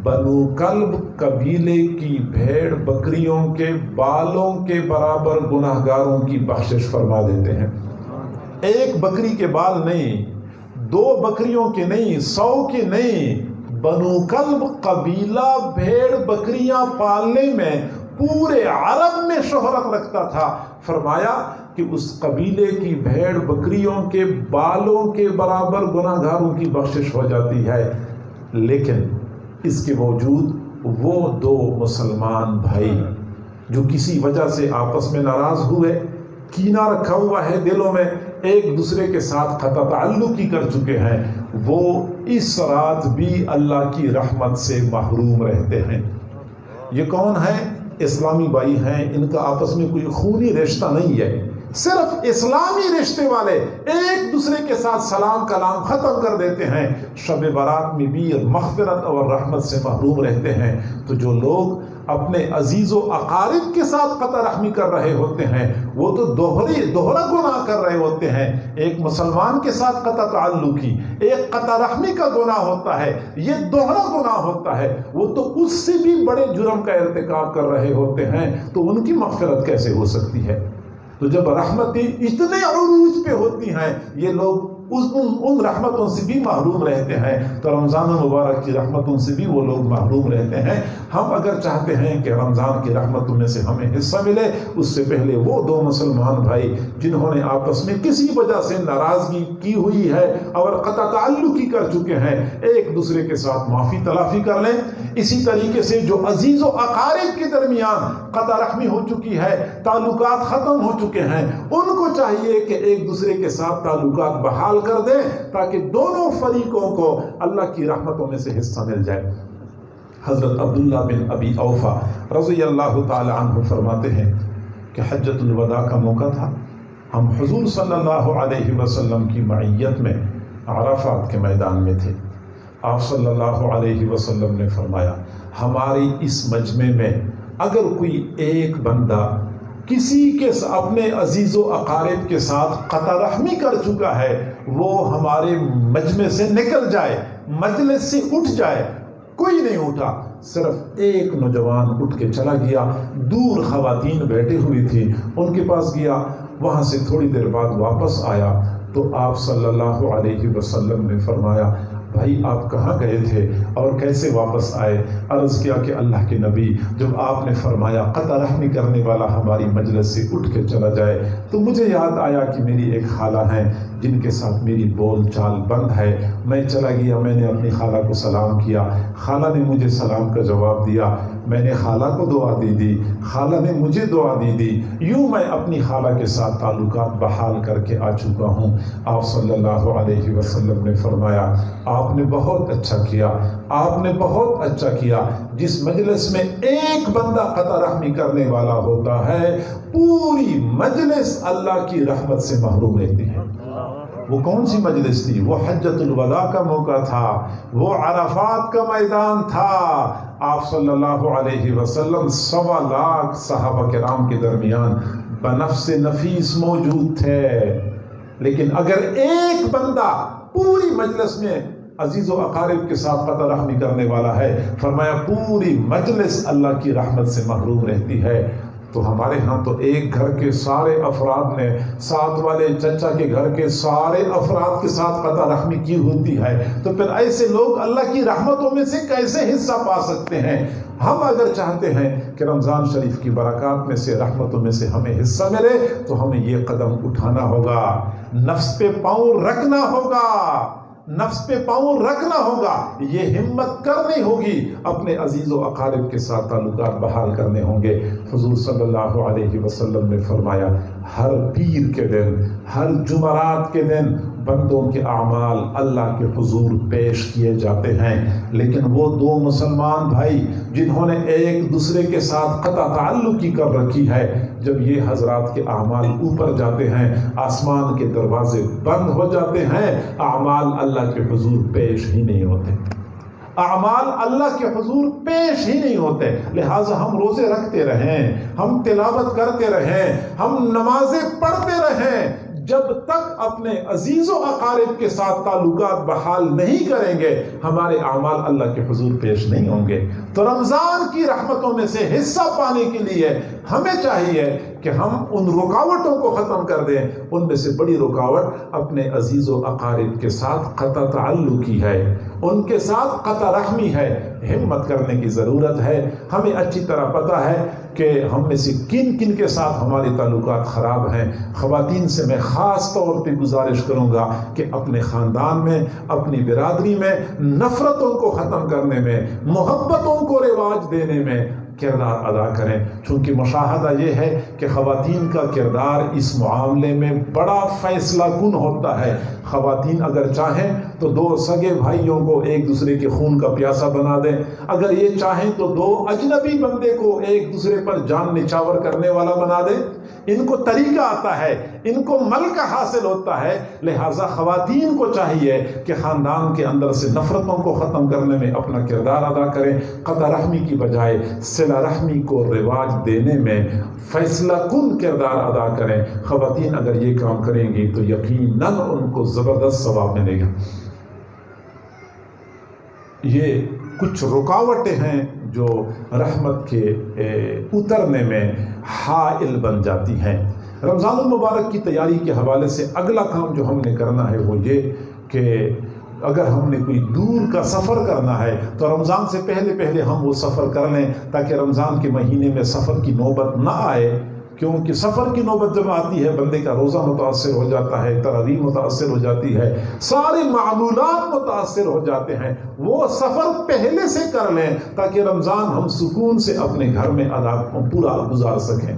بنو کلب قبیلے کی بھیڑ بکریوں کے بالوں کے برابر گناہگاروں کی بخشش فرما دیتے ہیں۔ 1 بکری کے بال نہیں، 2 بکریوں کے نہیں، 100 کے نہیں، بنو کلب قبیلہ بھیڑ بکریاں پالنے میں پورے عرب میں شہرت رکھتا تھا۔ فرمایا کہ اس قبیلے کی بھیڑ بکریوں کے بالوں کے برابر گناہگاروں کی بخشش ہو جاتی ہے۔ لیکن اس کے باوجود وہ 2 مسلمان بھائی جو کسی وجہ سے آپس میں ناراض ہوئے، کینہ رکھا ہوا ہے دلوں میں، ایک دوسرے کے ساتھ قطع تعلقی کر چکے ہیں، وہ اس رات بھی اللہ کی رحمت سے محروم رہتے ہیں۔ یہ کون ہیں؟ اسلامی بھائی ہیں، ان کا آپس میں کوئی خونی رشتہ نہیں ہے، صرف اسلامی رشتے والے ایک دوسرے کے ساتھ سلام کلام ختم کر دیتے ہیں، شب برات میں بھی مغفرت اور رحمت سے محروم رہتے ہیں۔ تو جو لوگ اپنے عزیز و اقارب کے ساتھ قطع رحمی کر رہے ہوتے ہیں وہ تو دوہرا گناہ کر رہے ہوتے ہیں۔ ایک مسلمان کے ساتھ قطع تعلقی، ایک قطع رحمی کا گناہ ہوتا ہے، یہ دوہرا گناہ ہوتا ہے، وہ تو اس سے بھی بڑے جرم کا ارتکاب کر رہے ہوتے ہیں، تو ان کی مغفرت کیسے ہو سکتی ہے؟ تو جب رحمتیں اتنے عروج پہ ہوتی ہیں یہ لوگ ان رحمتوں سے بھی محروم رہتے ہیں، تو رمضان المبارک کی رحمتوں سے بھی وہ لوگ محروم رہتے ہیں۔ ہم اگر چاہتے ہیں کہ رمضان کی رحمتوں میں سے ہمیں حصہ ملے، اس سے پہلے وہ دو مسلمان بھائی جنہوں نے آپس میں کسی وجہ سے ناراضگی کی ہوئی ہے اور قطع تعلقی کر چکے ہیں، ایک دوسرے کے ساتھ معافی تلافی کر لیں۔ اسی طریقے سے جو عزیز و اقارب کے درمیان قطع رحمی ہو چکی ہے، تعلقات ختم ہو چکے ہیں، ان کو چاہیے کہ ایک دوسرے کے ساتھ تعلقات بحال کر دیں تاکہ دونوں فریقوں کو اللہ کی رحمتوں میں سے حصہ مل جائے۔ حضرت عبداللہ بن ابی اوفا رضی اللہ تعالی عنہ فرماتے ہیں کہ حجۃ الوداع کا موقع تھا، ہم حضور صلی اللہ علیہ وسلم کی معیت میں عرفات کے میدان میں تھے۔ آپ صلی اللہ علیہ وسلم نے فرمایا، ہماری اس مجمع میں اگر کوئی ایک بندہ کسی کے اپنے عزیز و اقارب کے ساتھ قطع رحمی کر چکا ہے، وہ ہمارے مجمع سے نکل جائے، مجلس سے اٹھ جائے۔ کوئی نہیں اٹھا، صرف ایک نوجوان اٹھ کے چلا گیا، دور خواتین بیٹھی ہوئی تھی، ان کے پاس گیا، وہاں سے تھوڑی دیر بعد واپس آیا تو آپ صلی اللہ علیہ وسلم نے فرمایا، بھائی آپ کہاں گئے تھے اور کیسے واپس آئے؟ عرض کیا کہ اللہ کے نبی، جب آپ نے فرمایا قطع رحمی کرنے والا ہماری مجلس سے اٹھ کے چلا جائے تو مجھے یاد آیا کہ میری ایک خالہ ہیں جن کے ساتھ میری بول چال بند ہے، میں چلا گیا، میں نے اپنی خالہ کو سلام کیا، خالہ نے مجھے سلام کا جواب دیا، میں نے خالہ کو دعا دی، خالہ نے مجھے دعا دی، یوں میں اپنی خالہ کے ساتھ تعلقات بحال کر کے آ چکا ہوں۔ آپ صلی اللہ علیہ وسلم نے فرمایا، آپ نے بہت اچھا کیا، آپ نے بہت اچھا کیا۔ جس مجلس میں ایک بندہ قطع رحمی کرنے والا ہوتا ہے، پوری مجلس اللہ کی رحمت سے محروم رہتی ہے۔ وہ کون سی مجلس تھی؟ وہ حجۃ الوداع کا موقع تھا، وہ عرفات کا میدان تھا۔ آپ صلی اللہ علیہ وسلم 1.25 لاکھ صحابہ کرام کے درمیان بنفس نفیس موجود تھے، لیکن اگر ایک بندہ پوری مجلس میں عزیز و اقارب کے ساتھ قطع رحمی کرنے والا ہے، فرمایا پوری مجلس اللہ کی رحمت سے محروم رہتی ہے۔ تو ہمارے ہاں تو ایک گھر کے سارے افراد نے ساتھ والے چچا کے گھر کے سارے افراد کے ساتھ قطع رحمی کی ہوتی ہے، تو پھر ایسے لوگ اللہ کی رحمتوں میں سے کیسے حصہ پا سکتے ہیں؟ ہم اگر چاہتے ہیں کہ رمضان شریف کی برکات میں سے، رحمتوں میں سے ہمیں حصہ ملے، تو ہمیں یہ قدم اٹھانا ہوگا، نفس پہ پاؤں رکھنا ہوگا، نفس پہ پاؤں رکھنا ہوگا، یہ ہمت کرنی ہوگی، اپنے عزیز و اقارب کے ساتھ تعلقات بحال کرنے ہوں گے۔ حضور صلی اللہ علیہ وسلم نے فرمایا، ہر پیر کے دن، ہر جمعرات کے دن بندوں کے اعمال اللہ کے حضور پیش کیے جاتے ہیں، لیکن وہ دو مسلمان بھائی جنہوں نے ایک دوسرے کے ساتھ قطع تعلقی کر رکھی ہے، جب یہ حضرات کے اعمال اوپر جاتے ہیں، آسمان کے دروازے بند ہو جاتے ہیں، اعمال اللہ کے حضور پیش ہی نہیں ہوتے، اعمال اللہ کے حضور پیش ہی نہیں ہوتے۔ لہٰذا ہم روزے رکھتے رہیں، ہم تلاوت کرتے رہیں، ہم نمازیں پڑھتے رہیں، جب تک اپنے عزیز و اقارب کے ساتھ تعلقات بحال نہیں کریں گے، ہمارے اعمال اللہ کے حضور پیش نہیں ہوں گے۔ تو رمضان کی رحمتوں میں سے حصہ پانے کے لیے ہمیں چاہیے کہ ہم ان رکاوٹوں کو ختم کر دیں۔ ان میں سے بڑی رکاوٹ اپنے عزیز و اقارب کے ساتھ قطع تعلقی ہے، ان کے ساتھ قطع رحمی ہے۔ ہمت کرنے کی ضرورت ہے۔ ہمیں اچھی طرح پتہ ہے کہ ہم میں سے کن کن کے ساتھ ہمارے تعلقات خراب ہیں۔ خواتین سے میں خاص طور پہ گزارش کروں گا کہ اپنے خاندان میں، اپنی برادری میں نفرتوں کو ختم کرنے میں، محبتوں کو رواج دینے میں کردار ادا کریں، چونکہ مشاہدہ یہ ہے کہ خواتین کا کردار اس معاملے میں بڑا فیصلہ کن ہوتا ہے۔ خواتین اگر چاہیں تو دو سگے بھائیوں کو ایک دوسرے کے خون کا پیاسا بنا دیں، اگر یہ چاہیں تو دو اجنبی بندے کو ایک دوسرے پر جان نچھاور کرنے والا بنا دیں۔ ان کو طریقہ آتا ہے، ان کو ملکہ حاصل ہوتا ہے، لہٰذا خواتین کو چاہیے کہ خاندان کے اندر سے نفرتوں کو ختم کرنے میں اپنا کردار ادا کریں، قطع رحمی کی بجائے صلہ رحمی کو رواج دینے میں فیصلہ کن کردار ادا کریں۔ خواتین اگر یہ کام کریں گی تو یقیناً ان کو زبردست ثواب ملے گا۔ یہ کچھ رکاوٹیں ہیں جو رحمت کے اترنے میں حائل بن جاتی ہیں۔ رمضان المبارک کی تیاری کے حوالے سے اگلا کام جو ہم نے کرنا ہے وہ یہ کہ اگر ہم نے کوئی دور کا سفر کرنا ہے تو رمضان سے پہلے ہم وہ سفر کر لیں، تاکہ رمضان کے مہینے میں سفر کی نوبت نہ آئے، کیونکہ سفر کی نوبت جب آتی ہے بندے کا روزہ متاثر ہو جاتا ہے، تراویح متاثر ہو جاتی ہے، سارے معمولات متاثر ہو جاتے ہیں۔ وہ سفر پہلے سے کر لیں تاکہ رمضان ہم سکون سے اپنے گھر میں پورا گزار سکیں۔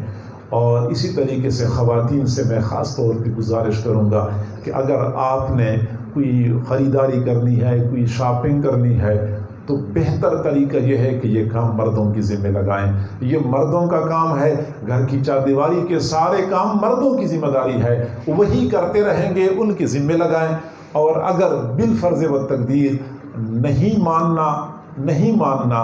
اور اسی طریقے سے خواتین سے میں خاص طور پہ گزارش کروں گا کہ اگر آپ نے کوئی خریداری کرنی ہے، کوئی شاپنگ کرنی ہے، تو بہتر طریقہ یہ ہے کہ یہ کام مردوں کی ذمہ لگائیں۔ یہ مردوں کا کام ہے، گھر کی چاردیواری کے سارے کام مردوں کی ذمہ داری ہے، وہی کرتے رہیں گے، ان کی ذمہ لگائیں۔ اور اگر بالفرض و تقدیر نہیں ماننا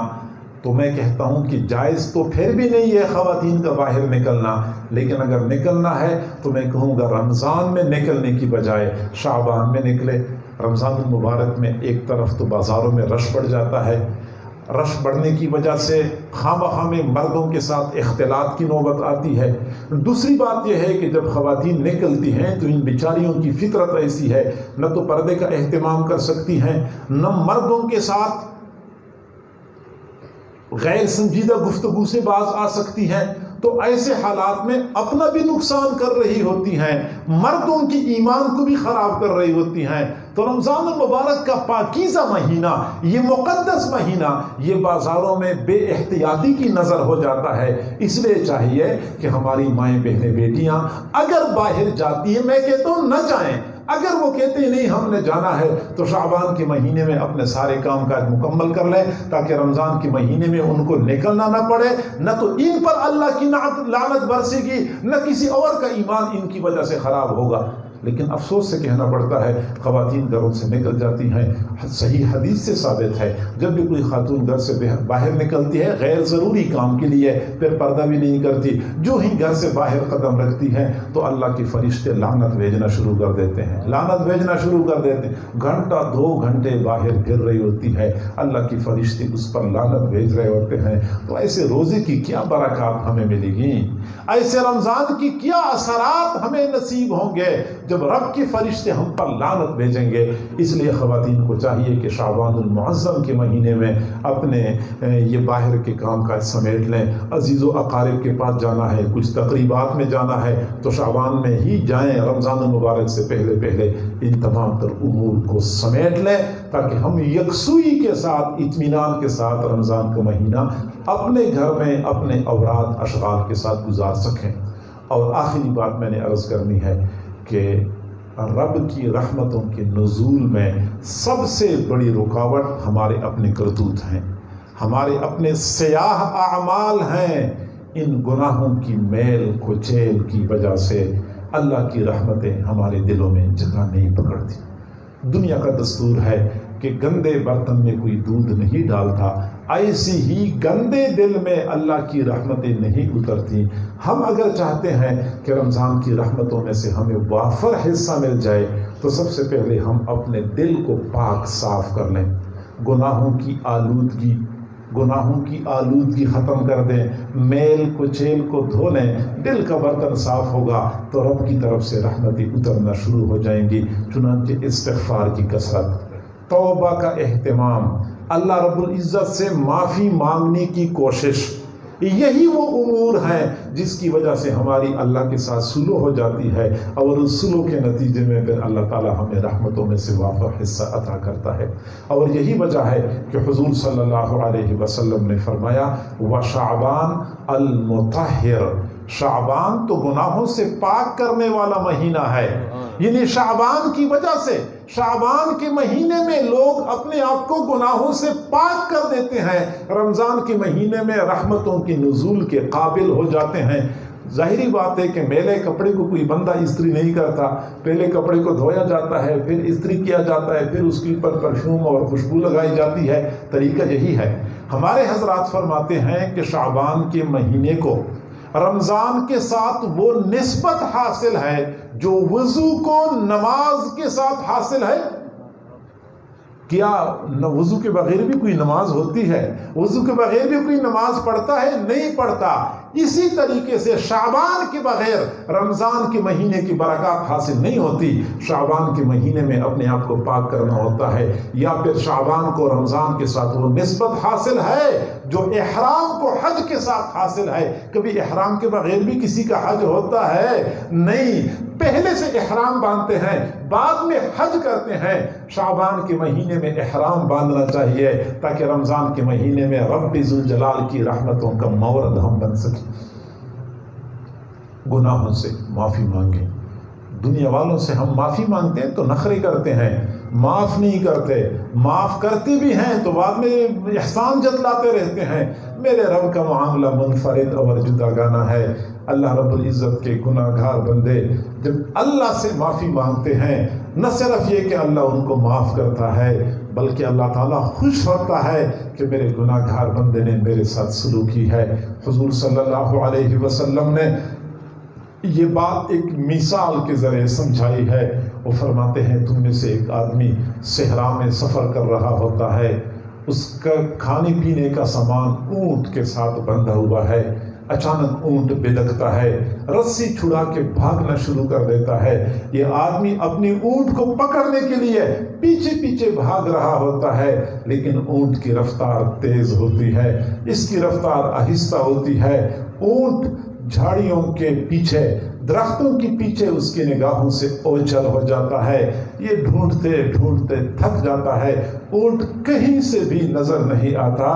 تو میں کہتا ہوں کہ جائز تو پھر بھی نہیں ہے خواتین کا باہر نکلنا، لیکن اگر نکلنا ہے تو میں کہوں گا رمضان میں نکلنے کی بجائے شعبان میں نکلے۔ رمضان المبارک میں ایک طرف تو بازاروں میں رش بڑھ جاتا ہے، رش بڑھنے کی وجہ سے خواہ مخواہ میں مردوں کے ساتھ اختلاط کی نوبت آتی ہے۔ دوسری بات یہ ہے کہ جب خواتین نکلتی ہیں تو ان بیچاریوں کی فطرت ایسی ہے، نہ تو پردے کا اہتمام کر سکتی ہیں، نہ مردوں کے ساتھ غیر سنجیدہ گفتگو سے باز آ سکتی ہیں، تو ایسے حالات میں اپنا بھی نقصان کر رہی ہوتی ہیں، مردوں کی ایمان کو بھی خراب کر رہی ہوتی ہیں۔ تو رمضان المبارک کا پاکیزہ مہینہ، یہ مقدس مہینہ، یہ بازاروں میں بے احتیاطی کی نظر ہو جاتا ہے۔ اس لیے چاہیے کہ ہماری مائیں بہنیں بیٹیاں اگر باہر جاتی ہیں، میں کہتا ہوں نہ جائیں، اگر وہ کہتے ہیں نہیں ہم نے جانا ہے تو شعبان کے مہینے میں اپنے سارے کام کاج مکمل کر لیں، تاکہ رمضان کے مہینے میں ان کو نکلنا نہ پڑے، نہ تو ان پر اللہ کی لعنت برسے گی، نہ کسی اور کا ایمان ان کی وجہ سے خراب ہوگا۔ لیکن افسوس سے کہنا پڑتا ہے خواتین گھروں سے نکل جاتی ہیں۔ صحیح حدیث سے ثابت ہے جب بھی کوئی خاتون گھر سے باہر نکلتی ہے غیر ضروری کام کے لیے، پھر پردہ بھی نہیں کرتی، جو ہی گھر سے باہر قدم رکھتی ہے تو اللہ کے فرشتے لعنت بھیجنا شروع کر دیتے ہیں، گھنٹہ 2 گھنٹے باہر پھر رہی ہوتی ہے، اللہ کی فرشتے اس پر لعنت بھیج رہے ہوتے ہیں۔ تو ایسے روزے کی کیا برکات ہمیں ملے گی، ایسے رمضان کی کیا اثرات ہمیں نصیب ہوں گے جب رب کے فرشتے ہم پر لعنت بھیجیں گے۔ اس لیے خواتین کو چاہیے کہ شعبان المعظم کے مہینے میں اپنے یہ باہر کے کام کاج سمیٹ لیں۔ عزیز و اقارب کے پاس جانا ہے، کچھ تقریبات میں جانا ہے تو شعبان میں ہی جائیں، رمضان المبارک سے پہلے ان تمام تر امور کو سمیٹ لیں، تاکہ ہم یکسوئی کے ساتھ، اطمینان کے ساتھ رمضان کا مہینہ اپنے گھر میں اپنے اوراد اشغال کے ساتھ گزار سکیں۔ اور آخری بات میں نے عرض کرنی ہے کہ رب کی رحمتوں کے نزول میں سب سے بڑی رکاوٹ ہمارے اپنے کرتوت ہیں، ہمارے اپنے سیاہ اعمال ہیں۔ ان گناہوں کی میل کچیل کی وجہ سے اللہ کی رحمتیں ہمارے دلوں میں جگہ نہیں پکڑتی۔ دنیا کا دستور ہے کہ گندے برتن میں کوئی دودھ نہیں ڈالتا، ایسی ہی گندے دل میں اللہ کی رحمتیں نہیں اترتی۔ ہم اگر چاہتے ہیں کہ رمضان کی رحمتوں میں سے ہمیں وافر حصہ مل جائے تو سب سے پہلے ہم اپنے دل کو پاک صاف کر لیں، گناہوں کی آلودگی ختم کر دیں، میل کچیل کو دھو لیں، دل کا برتن صاف ہوگا تو رب کی طرف سے رحمتیں اترنا شروع ہو جائیں گی۔ چنانچہ استغفار کی کثرت، توبہ کا اہتمام، اللہ رب العزت سے معافی مانگنے کی کوشش، یہی وہ امور ہیں جس کی وجہ سے ہماری اللہ کے ساتھ سلو ہو جاتی ہے، اور اس سلو کے نتیجے میں پھر اللہ تعالیٰ ہمیں رحمتوں میں سے وافر حصہ عطا کرتا ہے۔ اور یہی وجہ ہے کہ حضور صلی اللہ علیہ وسلم نے فرمایا وَشَعْبَانَ الْمُطَهِّرُ، شعبان تو گناہوں سے پاک کرنے والا مہینہ ہے، یعنی شعبان کی وجہ سے شعبان کے مہینے میں لوگ اپنے آپ کو گناہوں سے پاک کر دیتے ہیں، رمضان کے مہینے میں رحمتوں کی نزول کے قابل ہو جاتے ہیں۔ ظاہری بات ہے کہ میلے کپڑے کو کوئی بندہ استری نہیں کرتا، پہلے کپڑے کو دھویا جاتا ہے، پھر استری کیا جاتا ہے، پھر اس کے اوپر پرفیوم اور خوشبو لگائی جاتی ہے۔ طریقہ یہی ہے۔ ہمارے حضرات فرماتے ہیں کہ شعبان کے مہینے کو رمضان کے ساتھ وہ نسبت حاصل ہے جو وضو کو نماز کے ساتھ حاصل ہے۔ کیا وضو کے بغیر بھی کوئی نماز ہوتی ہے؟ وضو کے بغیر بھی کوئی نماز پڑھتا ہے؟ نہیں پڑھتا۔ اسی طریقے سے شعبان کے بغیر رمضان کے مہینے کی برکات حاصل نہیں ہوتی۔ شعبان کے مہینے میں اپنے آپ کو پاک کرنا ہوتا ہے، یا پھر شعبان کو رمضان کے ساتھ وہ نسبت حاصل ہے جو احرام کو حج کے ساتھ حاصل ہے۔ کبھی احرام کے بغیر بھی کسی کا حج ہوتا ہے؟ نہیں، پہلے سے احرام باندھتے ہیں، بعد میں حج کرتے ہیں۔ شعبان کے مہینے میں احرام باندھنا چاہیے تاکہ رمضان کے مہینے میں رب ذوالجلال کی رحمتوں کا مورد ہم بن سکیں۔ گناہوں سے معافی مانگیں۔ دنیا والوں سے ہم معافی مانگتے ہیں تو نخرے کرتے ہیں، معاف نہیں کرتے، معاف کرتے بھی ہیں تو بعد میں احسان جتلاتے رہتے ہیں۔ میرے رب کا معاملہ منفرد اور جداگانہ ہے۔ اللہ رب العزت کے گناہ گار بندے جب اللہ سے معافی مانگتے ہیں، نہ صرف یہ کہ اللہ ان کو معاف کرتا ہے بلکہ اللہ تعالیٰ خوش ہوتا ہے کہ میرے گناہ گار بندے نے میرے ساتھ سلوک کی ہے۔ حضور صلی اللہ علیہ وسلم نے یہ بات ایک مثال کے ذریعے سمجھائی ہے۔ وہ فرماتے ہیں تم میں سے ایک آدمی صحرا میں سفر کر رہا ہوتا ہے، اس کا کھانے پینے کا سامان اونٹ کے ساتھ بندھا ہوا ہے۔ اچانک اونٹ بلکتا ہے، رسی چھڑا کے بھاگنا شروع کر دیتا ہے۔ یہ آدمی اپنی اونٹ کو پکڑنے کے لیے پیچھے پیچھے بھاگ رہا ہوتا ہے، لیکن اونٹ کی رفتار تیز ہوتی ہے، اس کی رفتار آہستہ ہوتی ہے۔ اونٹ جھاڑیوں کے پیچھے، درختوں کے پیچھے اس کی نگاہوں سے اوجھل ہو جاتا ہے۔ یہ ڈھونڈتے ڈھونڈتے تھک جاتا ہے، اونٹ کہیں سے بھی نظر نہیں آتا۔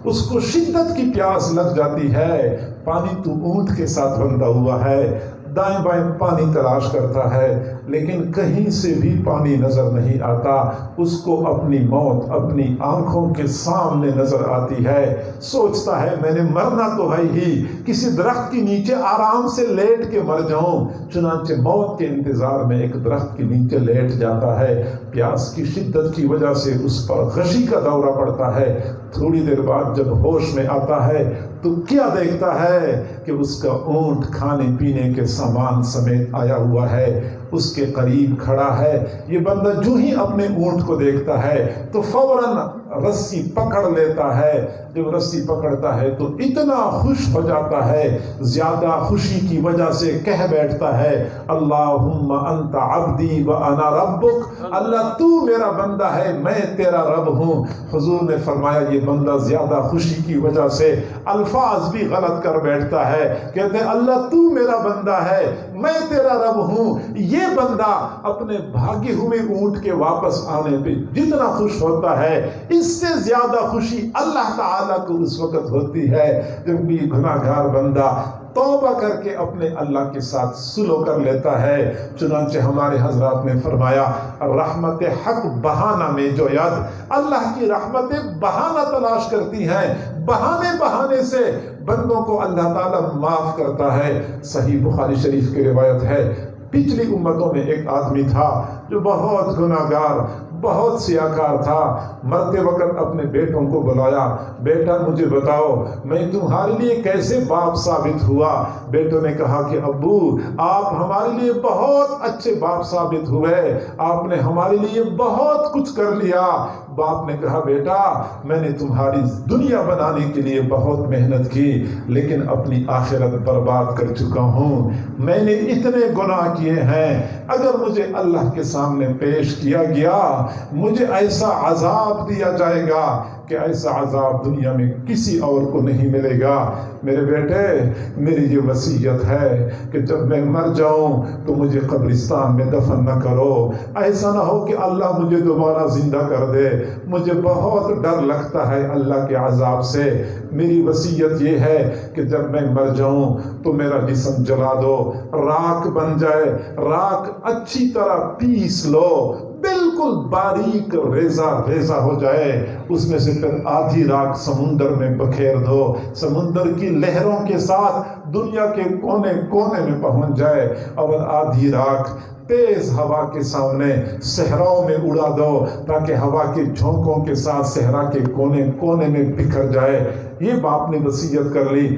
اس کو شدت کی پیاس لگ جاتی ہے۔ پانی تو اونٹ کے ساتھ بندھا ہوا ہے، دائیں بائیں پانی تلاش کرتا ہے لیکن کہیں سے بھی پانی نظر نہیں آتا۔ اس کو اپنی موت اپنی آنکھوں کے سامنے نظر آتی ہے۔ سوچتا ہے میں نے مرنا تو ہے ہی، کسی درخت کے نیچے آرام سے لیٹ کے مر جاؤں۔ چنانچہ موت کے انتظار میں ایک درخت کے نیچے لیٹ جاتا ہے۔ پیاس کی شدت کی وجہ سے اس پر غشی کا دورہ پڑتا ہے۔ تھوڑی دیر بعد جب ہوش میں آتا ہے تو کیا دیکھتا ہے کہ اس کا اونٹ کھانے پینے کے سامان سمیت آیا ہوا ہے، اس کے قریب کھڑا ہے۔ یہ بندہ جو ہی اپنے اونٹ کو دیکھتا ہے تو فوراً رسی پکڑ لیتا ہے۔ جب رسی پکڑتا ہے تو اتنا خوش ہو جاتا ہے، زیادہ خوشی کی وجہ سے کہہ بیٹھتا ہے اللہم انت عبدی وانا ربک، اللہ تو میرا بندہ ہے میں تیرا رب ہوں۔ حضور نے فرمایا یہ بندہ زیادہ خوشی کی وجہ سے الفاظ بھی غلط کر بیٹھتا ہے، کہتے ہیں اللہ تو میرا بندہ ہے میں تیرا رب ہوں۔ یہ بندہ اپنے بھاگے ہوئے اونٹ کے واپس آنے پہ جتنا خوش ہوتا ہے، اس سے زیادہ خوشی اللہ تعالیٰ کو اس وقت ہوتی ہے جب بھی گناہ گار بندہ توبہ کر کے اپنے اللہ کے ساتھ سلو کر لیتا ہے۔ چنانچہ ہمارے حضرات نے فرمایا رحمت حق بہانہ میں جو ید، اللہ کی رحمتیں بہانہ تلاش کرتی ہیں، بہانے سے بندوں کو اللہ تعالیٰ معاف کرتا ہے۔ صحیح بخاری شریف کی روایت ہے، پچھلی امتوں میں ایک آدمی تھا جو بہت گناہ گار، بہت سیاکار تھا۔ مرتے وقت اپنے بیٹوں کو بلایا، بیٹا مجھے بتاؤ میں تمہارے لیے کیسے باپ ثابت ہوا؟ بیٹوں نے کہا کہ ابو آپ ہمارے لیے بہت اچھے باپ ثابت ہوئے، آپ نے ہمارے لیے بہت کچھ کر لیا۔ باپ نے کہا بیٹا میں نے تمہاری دنیا بنانے کے لیے بہت محنت کی لیکن اپنی آخرت برباد کر چکا ہوں، میں نے اتنے گناہ کیے ہیں، اگر مجھے اللہ کے سامنے پیش کیا گیا مجھے ایسا عذاب دیا جائے گا کہ ایسا عذاب دنیا میں کسی اور کو نہیں ملے گا۔ میرے بیٹے میری یہ وصیت ہے کہ جب میں مر جاؤں تو مجھے قبرستان میں دفن نہ کرو، ایسا نہ ہو کہ اللہ مجھے دوبارہ زندہ کر دے، مجھے بہت ڈر لگتا ہے اللہ کے عذاب سے۔ میری وصیت یہ ہے کہ جب میں مر جاؤں تو میرا جسم جلا دو، راکھ بن جائے، راکھ اچھی طرح پیس لو، بالکل بالکل باریک ریزہ ریزہ ہو جائے، اس میں سے پھر آدھی راکھ سمندر میں بکھیر دو، سمندر کی لہروں کے ساتھ دنیا کے کونے کونے میں پہنچ جائے، اور آدھی راکھ تیز ہوا کے سامنے صحراؤں میں اڑا دو تاکہ ہوا کے جھونکوں کے ساتھ صحرا کے کونے کونے میں بکھر جائے۔ یہ باپ نے وصیت کر لی،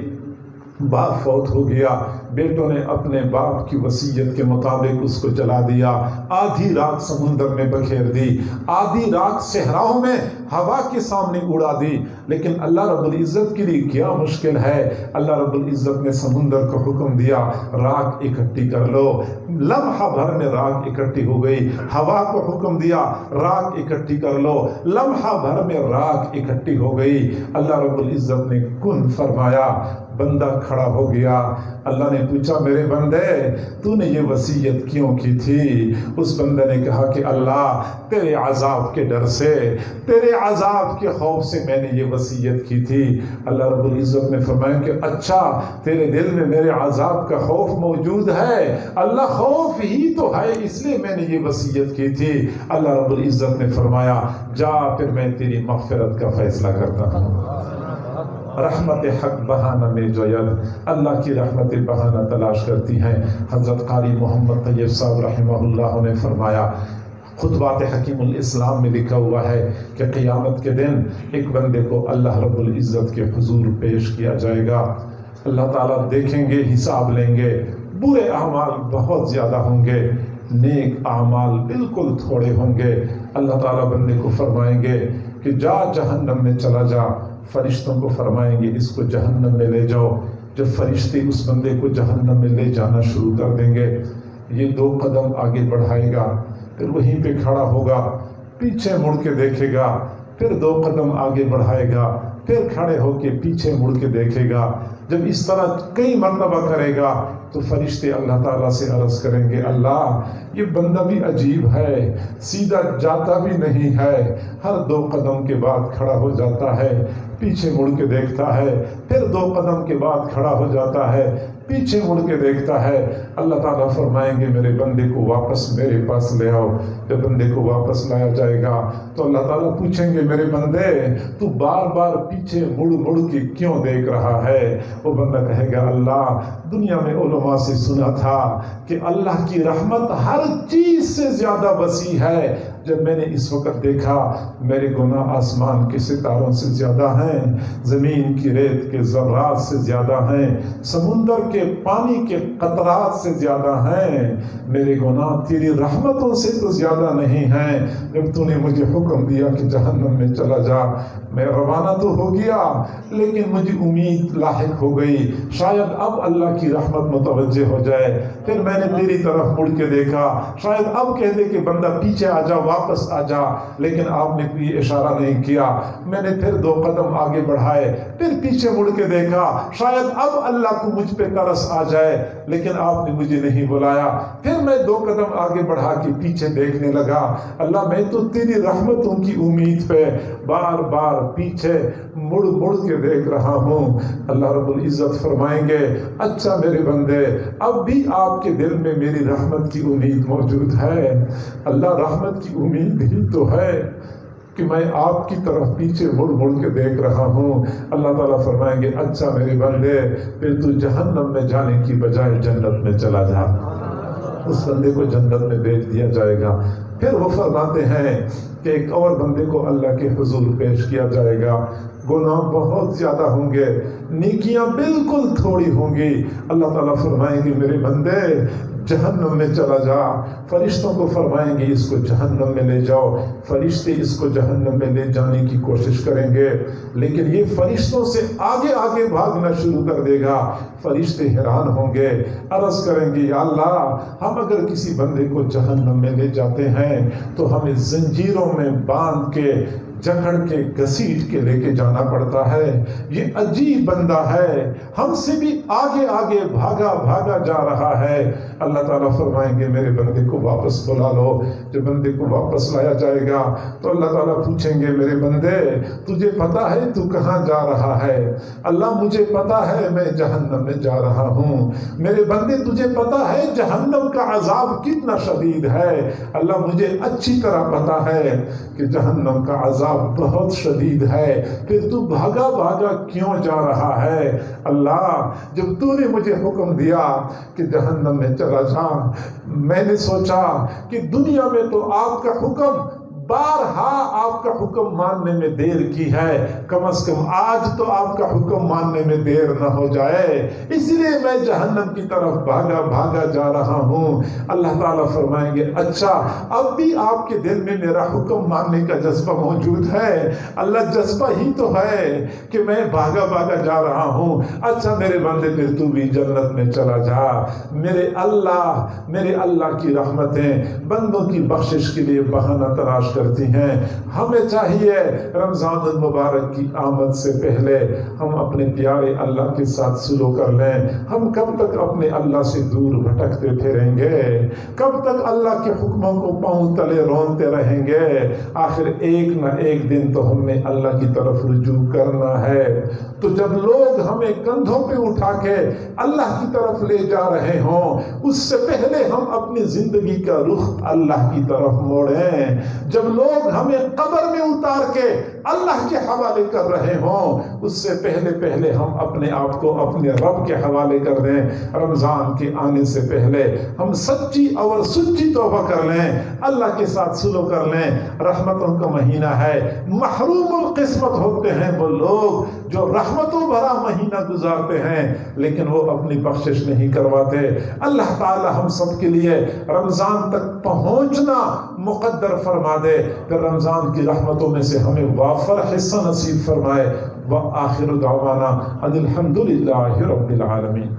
باپ فوت ہو گیا، بیٹوں نے اپنے باپ کی وصیت کے مطابق اس کو جلا دیا، آدھی راکھ سمندر میں بکھیر دی، آدھی راکھ صحراؤں میں ہوا کے سامنے اڑا دی۔ لیکن اللہ رب العزت کے لیے کیا مشکل ہے؟ اللہ رب العزت نے سمندر کو حکم دیا، راکھ اکٹھی کر لو، لمحہ بھر میں راکھ اکٹھی ہو گئی۔ ہوا کو حکم دیا، راکھ اکٹھی کر لو، لمحہ بھر میں راکھ اکٹھی ہو گئی۔ اللہ رب العزت نے کن فرمایا، بندہ کھڑا ہو گیا۔ اللہ نے پوچھا، میرے بندے تو نے یہ وصیت کیوں کی تھی؟ اس بندے نے کہا کہ اللہ تیرے عذاب کے ڈر سے، تیرے عذاب کے خوف سے میں نے یہ وصیت کی تھی۔ اللہ رب العزت نے فرمایا کہ اچھا تیرے دل میں میرے عذاب کا خوف موجود ہے، اللہ خوف ہی تو ہے اس لیے میں نے یہ وصیت کی تھی۔ اللہ رب العزت نے فرمایا جا پھر میں تیری مغفرت کا فیصلہ کرتا ہوں۔ رحمت حق بہانہ میں جوید، اللہ کی رحمت بہانہ تلاش کرتی ہیں۔ حضرت قاری محمد طیب صاحب رحمہ اللہ نے فرمایا، خطبات حکیم الاسلام میں لکھا ہوا ہے کہ قیامت کے دن ایک بندے کو اللہ رب العزت کے حضور پیش کیا جائے گا۔ اللہ تعالیٰ دیکھیں گے، حساب لیں گے، برے اعمال بہت زیادہ ہوں گے، نیک اعمال بالکل تھوڑے ہوں گے۔ اللہ تعالیٰ بندے کو فرمائیں گے کہ جا جہنم میں چلا جا، فرشتوں کو فرمائیں گے اس کو جہنم میں لے جاؤ۔ جب فرشتے اس بندے کو جہنم میں لے جانا شروع کر دیں گے، یہ 2 قدم آگے بڑھائے گا، پھر وہیں پہ کھڑا ہوگا، پیچھے مڑ کے دیکھے گا، پھر 2 قدم آگے بڑھائے گا، پھر کھڑے ہو کے پیچھے مڑ کے دیکھے گا۔ جب اس طرح کئی مرتبہ کرے گا تو فرشتے اللہ تعالیٰ سے عرض کریں گے، اللہ یہ بندہ بھی عجیب ہے، سیدھا جاتا بھی نہیں ہے، ہر 2 قدم کے بعد کھڑا ہو جاتا ہے، پیچھے مڑ کے دیکھتا ہے، پھر 2 قدم کے بعد کھڑا ہو جاتا ہے، پیچھے مڑ کے دیکھتا ہے۔ اللہ تعالیٰ فرمائیں گے میرے بندے کو واپس میرے پاس لے آؤ۔ جب بندے کو واپس لایا جائے گا تو اللہ تعالیٰ پوچھیں گے، میرے بندے تو بار بار پیچھے مڑ مڑ کے کیوں دیکھ رہا ہے؟ وہ بندہ کہے گا، اللہ دنیا میں علماء سے سنا تھا کہ اللہ کی رحمت ہر چیز سے زیادہ وسیع ہے، جب میں نے اس وقت دیکھا میرے گناہ آسمان کے ستاروں سے زیادہ ہیں، زمین کی ریت کے ذرات سے زیادہ ہیں، سمندر کے پانی کے قطرات سے زیادہ ہیں، میرے گناہ تیری رحمتوں سے تو زیادہ نہیں ہیں۔ جب تو نے مجھے حکم دیا کہ جہنم میں چلا جا، میں روانہ تو ہو گیا لیکن مجھے امید لاحق ہو گئی، شاید اب اللہ کی رحمت متوجہ ہو جائے۔ پھر میں نے تیری طرف مڑ کے دیکھا، شاید اب کہہ دے کہ بندہ پیچھے آ جا، واپس آ جا، لیکن آپ نے کوئی اشارہ نہیں کیا۔ میں نے پھر 2 قدم آگے بڑھائے، پھر پیچھے مڑ کے دیکھا، شاید اب اللہ کو مجھ پہ ترس آ جائے، لیکن آپ نے مجھے نہیں بلایا۔ پھر میں 2 قدم آگے بڑھا کے پیچھے دیکھنے لگا، اللہ میں تو تیری رحمتوں کی امید پہ بار بار پیچھے مڑ مڑ کے دیکھ رہا ہوں۔ اللہ رب العزت فرمائیں گے، اچھا میرے بندے اب بھی آپ کے دل میں میری رحمت کی امید موجود ہے؟ اللہ رحمت کی امید ہی تو ہے کہ میں آپ کی طرف پیچھے مڑ مڑ کے دیکھ رہا ہوں۔ اللہ تعالیٰ فرمائیں گے، اچھا میرے بندے پھر تو جہنم میں جانے کی بجائے جنت میں چلا جا۔ اس بندے کو جنت میں بھیج دیا جائے گا۔ پھر وہ فرماتے ہیں کہ ایک اور بندے کو اللہ کے حضور پیش کیا جائے گا، گناہ بہت زیادہ ہوں گے، نیکیاں بالکل تھوڑی ہوں گی۔ اللہ تعالیٰ فرمائیں گے، میرے بندے جہنم میں چلا جا۔ فرشتوں کو فرمائیں گے اس کو جہنم میں لے جاؤ۔ فرشتے اس کو جہنم میں لے جانے کی کوشش کریں گے، لیکن یہ فرشتوں سے آگے آگے بھاگنا شروع کر دے گا۔ فرشتے حیران ہوں گے، عرض کریں گے، یا اللہ ہم اگر کسی بندے کو جہنم میں لے جاتے ہیں تو ہمیں زنجیروں میں باندھ کے جکڑ کے گھسیٹ کے لے کے جانا پڑتا ہے. یہ عجیب بندہ ہے, ہم سے بھی آگے آگے بھاگا بھاگا جا رہا ہے. اللہ تعالیٰ فرمائیں گے میرے بندے کو واپس بلا لو. جب بندے کو واپس لایا جائے گا تو اللہ تعالیٰ پوچھیں گے میرے بندے تجھے پتا ہے تو کہاں جا رہا ہے؟ اللہ مجھے پتا ہے میں جہنم میں جا رہا ہوں. میرے بندے تجھے پتا ہے جہنم کا عذاب کتنا شدید ہے؟ اللہ مجھے اچھی طرح پتا ہے کہ جہنم کا عذاب بہت شدید ہے. پھر تو بھاگا بھاگا کیوں جا رہا ہے؟ اللہ جب تو نے مجھے حکم دیا کہ جہنم میں چلا جا, میں نے سوچا کہ دنیا میں تو آپ کا حکم بارہا آپ کا حکم ماننے میں دیر کی ہے, کم از کم آج تو آپ کا حکم ماننے میں دیر نہ ہو جائے, اس لیے میں جہنم کی طرف بھاگا بھاگا جا رہا ہوں. اللہ تعالیٰ فرمائیں گے اچھا اب بھی آپ کے دل میں میرا حکم ماننے کا جذبہ موجود ہے؟ اللہ جذبہ ہی تو ہے کہ میں بھاگا بھاگا جا رہا ہوں. اچھا میرے بندے پھر تو بھی جنت میں چلا جا. میرے اللہ کی رحمتیں بندوں کی بخشش کے لیے بہانہ تلاش کرتی ہیں. ہمیں چاہیے رمضان المبارک کی آمد سے پہلے ہم اپنے پیارے اللہ کے ساتھ سلوک کر لیں. ہم کب تک اپنے اللہ سے دور بھٹکتے پھریں گے؟ کب تک اللہ کے حکموں کو پاؤں تلے رونتے رہیں گے؟ آخر ایک نہ ایک دن تو ہم نے اللہ کی طرف رجوع کرنا ہے. تو جب لوگ ہمیں کندھوں پہ اٹھا کے اللہ کی طرف لے جا رہے ہوں, اس سے پہلے ہم اپنی زندگی کا رخ اللہ کی طرف موڑیں. جب لوگ ہمیں قبر میں اتار کے اللہ کے حوالے کر رہے ہوں, اس سے پہلے ہم اپنے آپ کو اپنے رب کے حوالے کر دیں. رمضان کے آنے سے پہلے ہم سچی اور سچی توبہ کر لیں, اللہ کے ساتھ سلوک کر لیں. رحمتوں کا مہینہ ہے. محروم القسمت ہوتے ہیں وہ لوگ جو رحمتوں بھرا مہینہ گزارتے ہیں لیکن وہ اپنی بخشش نہیں کرواتے. اللہ تعالی ہم سب کے لیے رمضان تک پہنچنا مقدر فرما دے, پھر رمضان کی رحمتوں میں سے ہمیں وافر حصہ نصیب فرمائے. وآخر دعوانا ان الحمد للہ رب العالمین.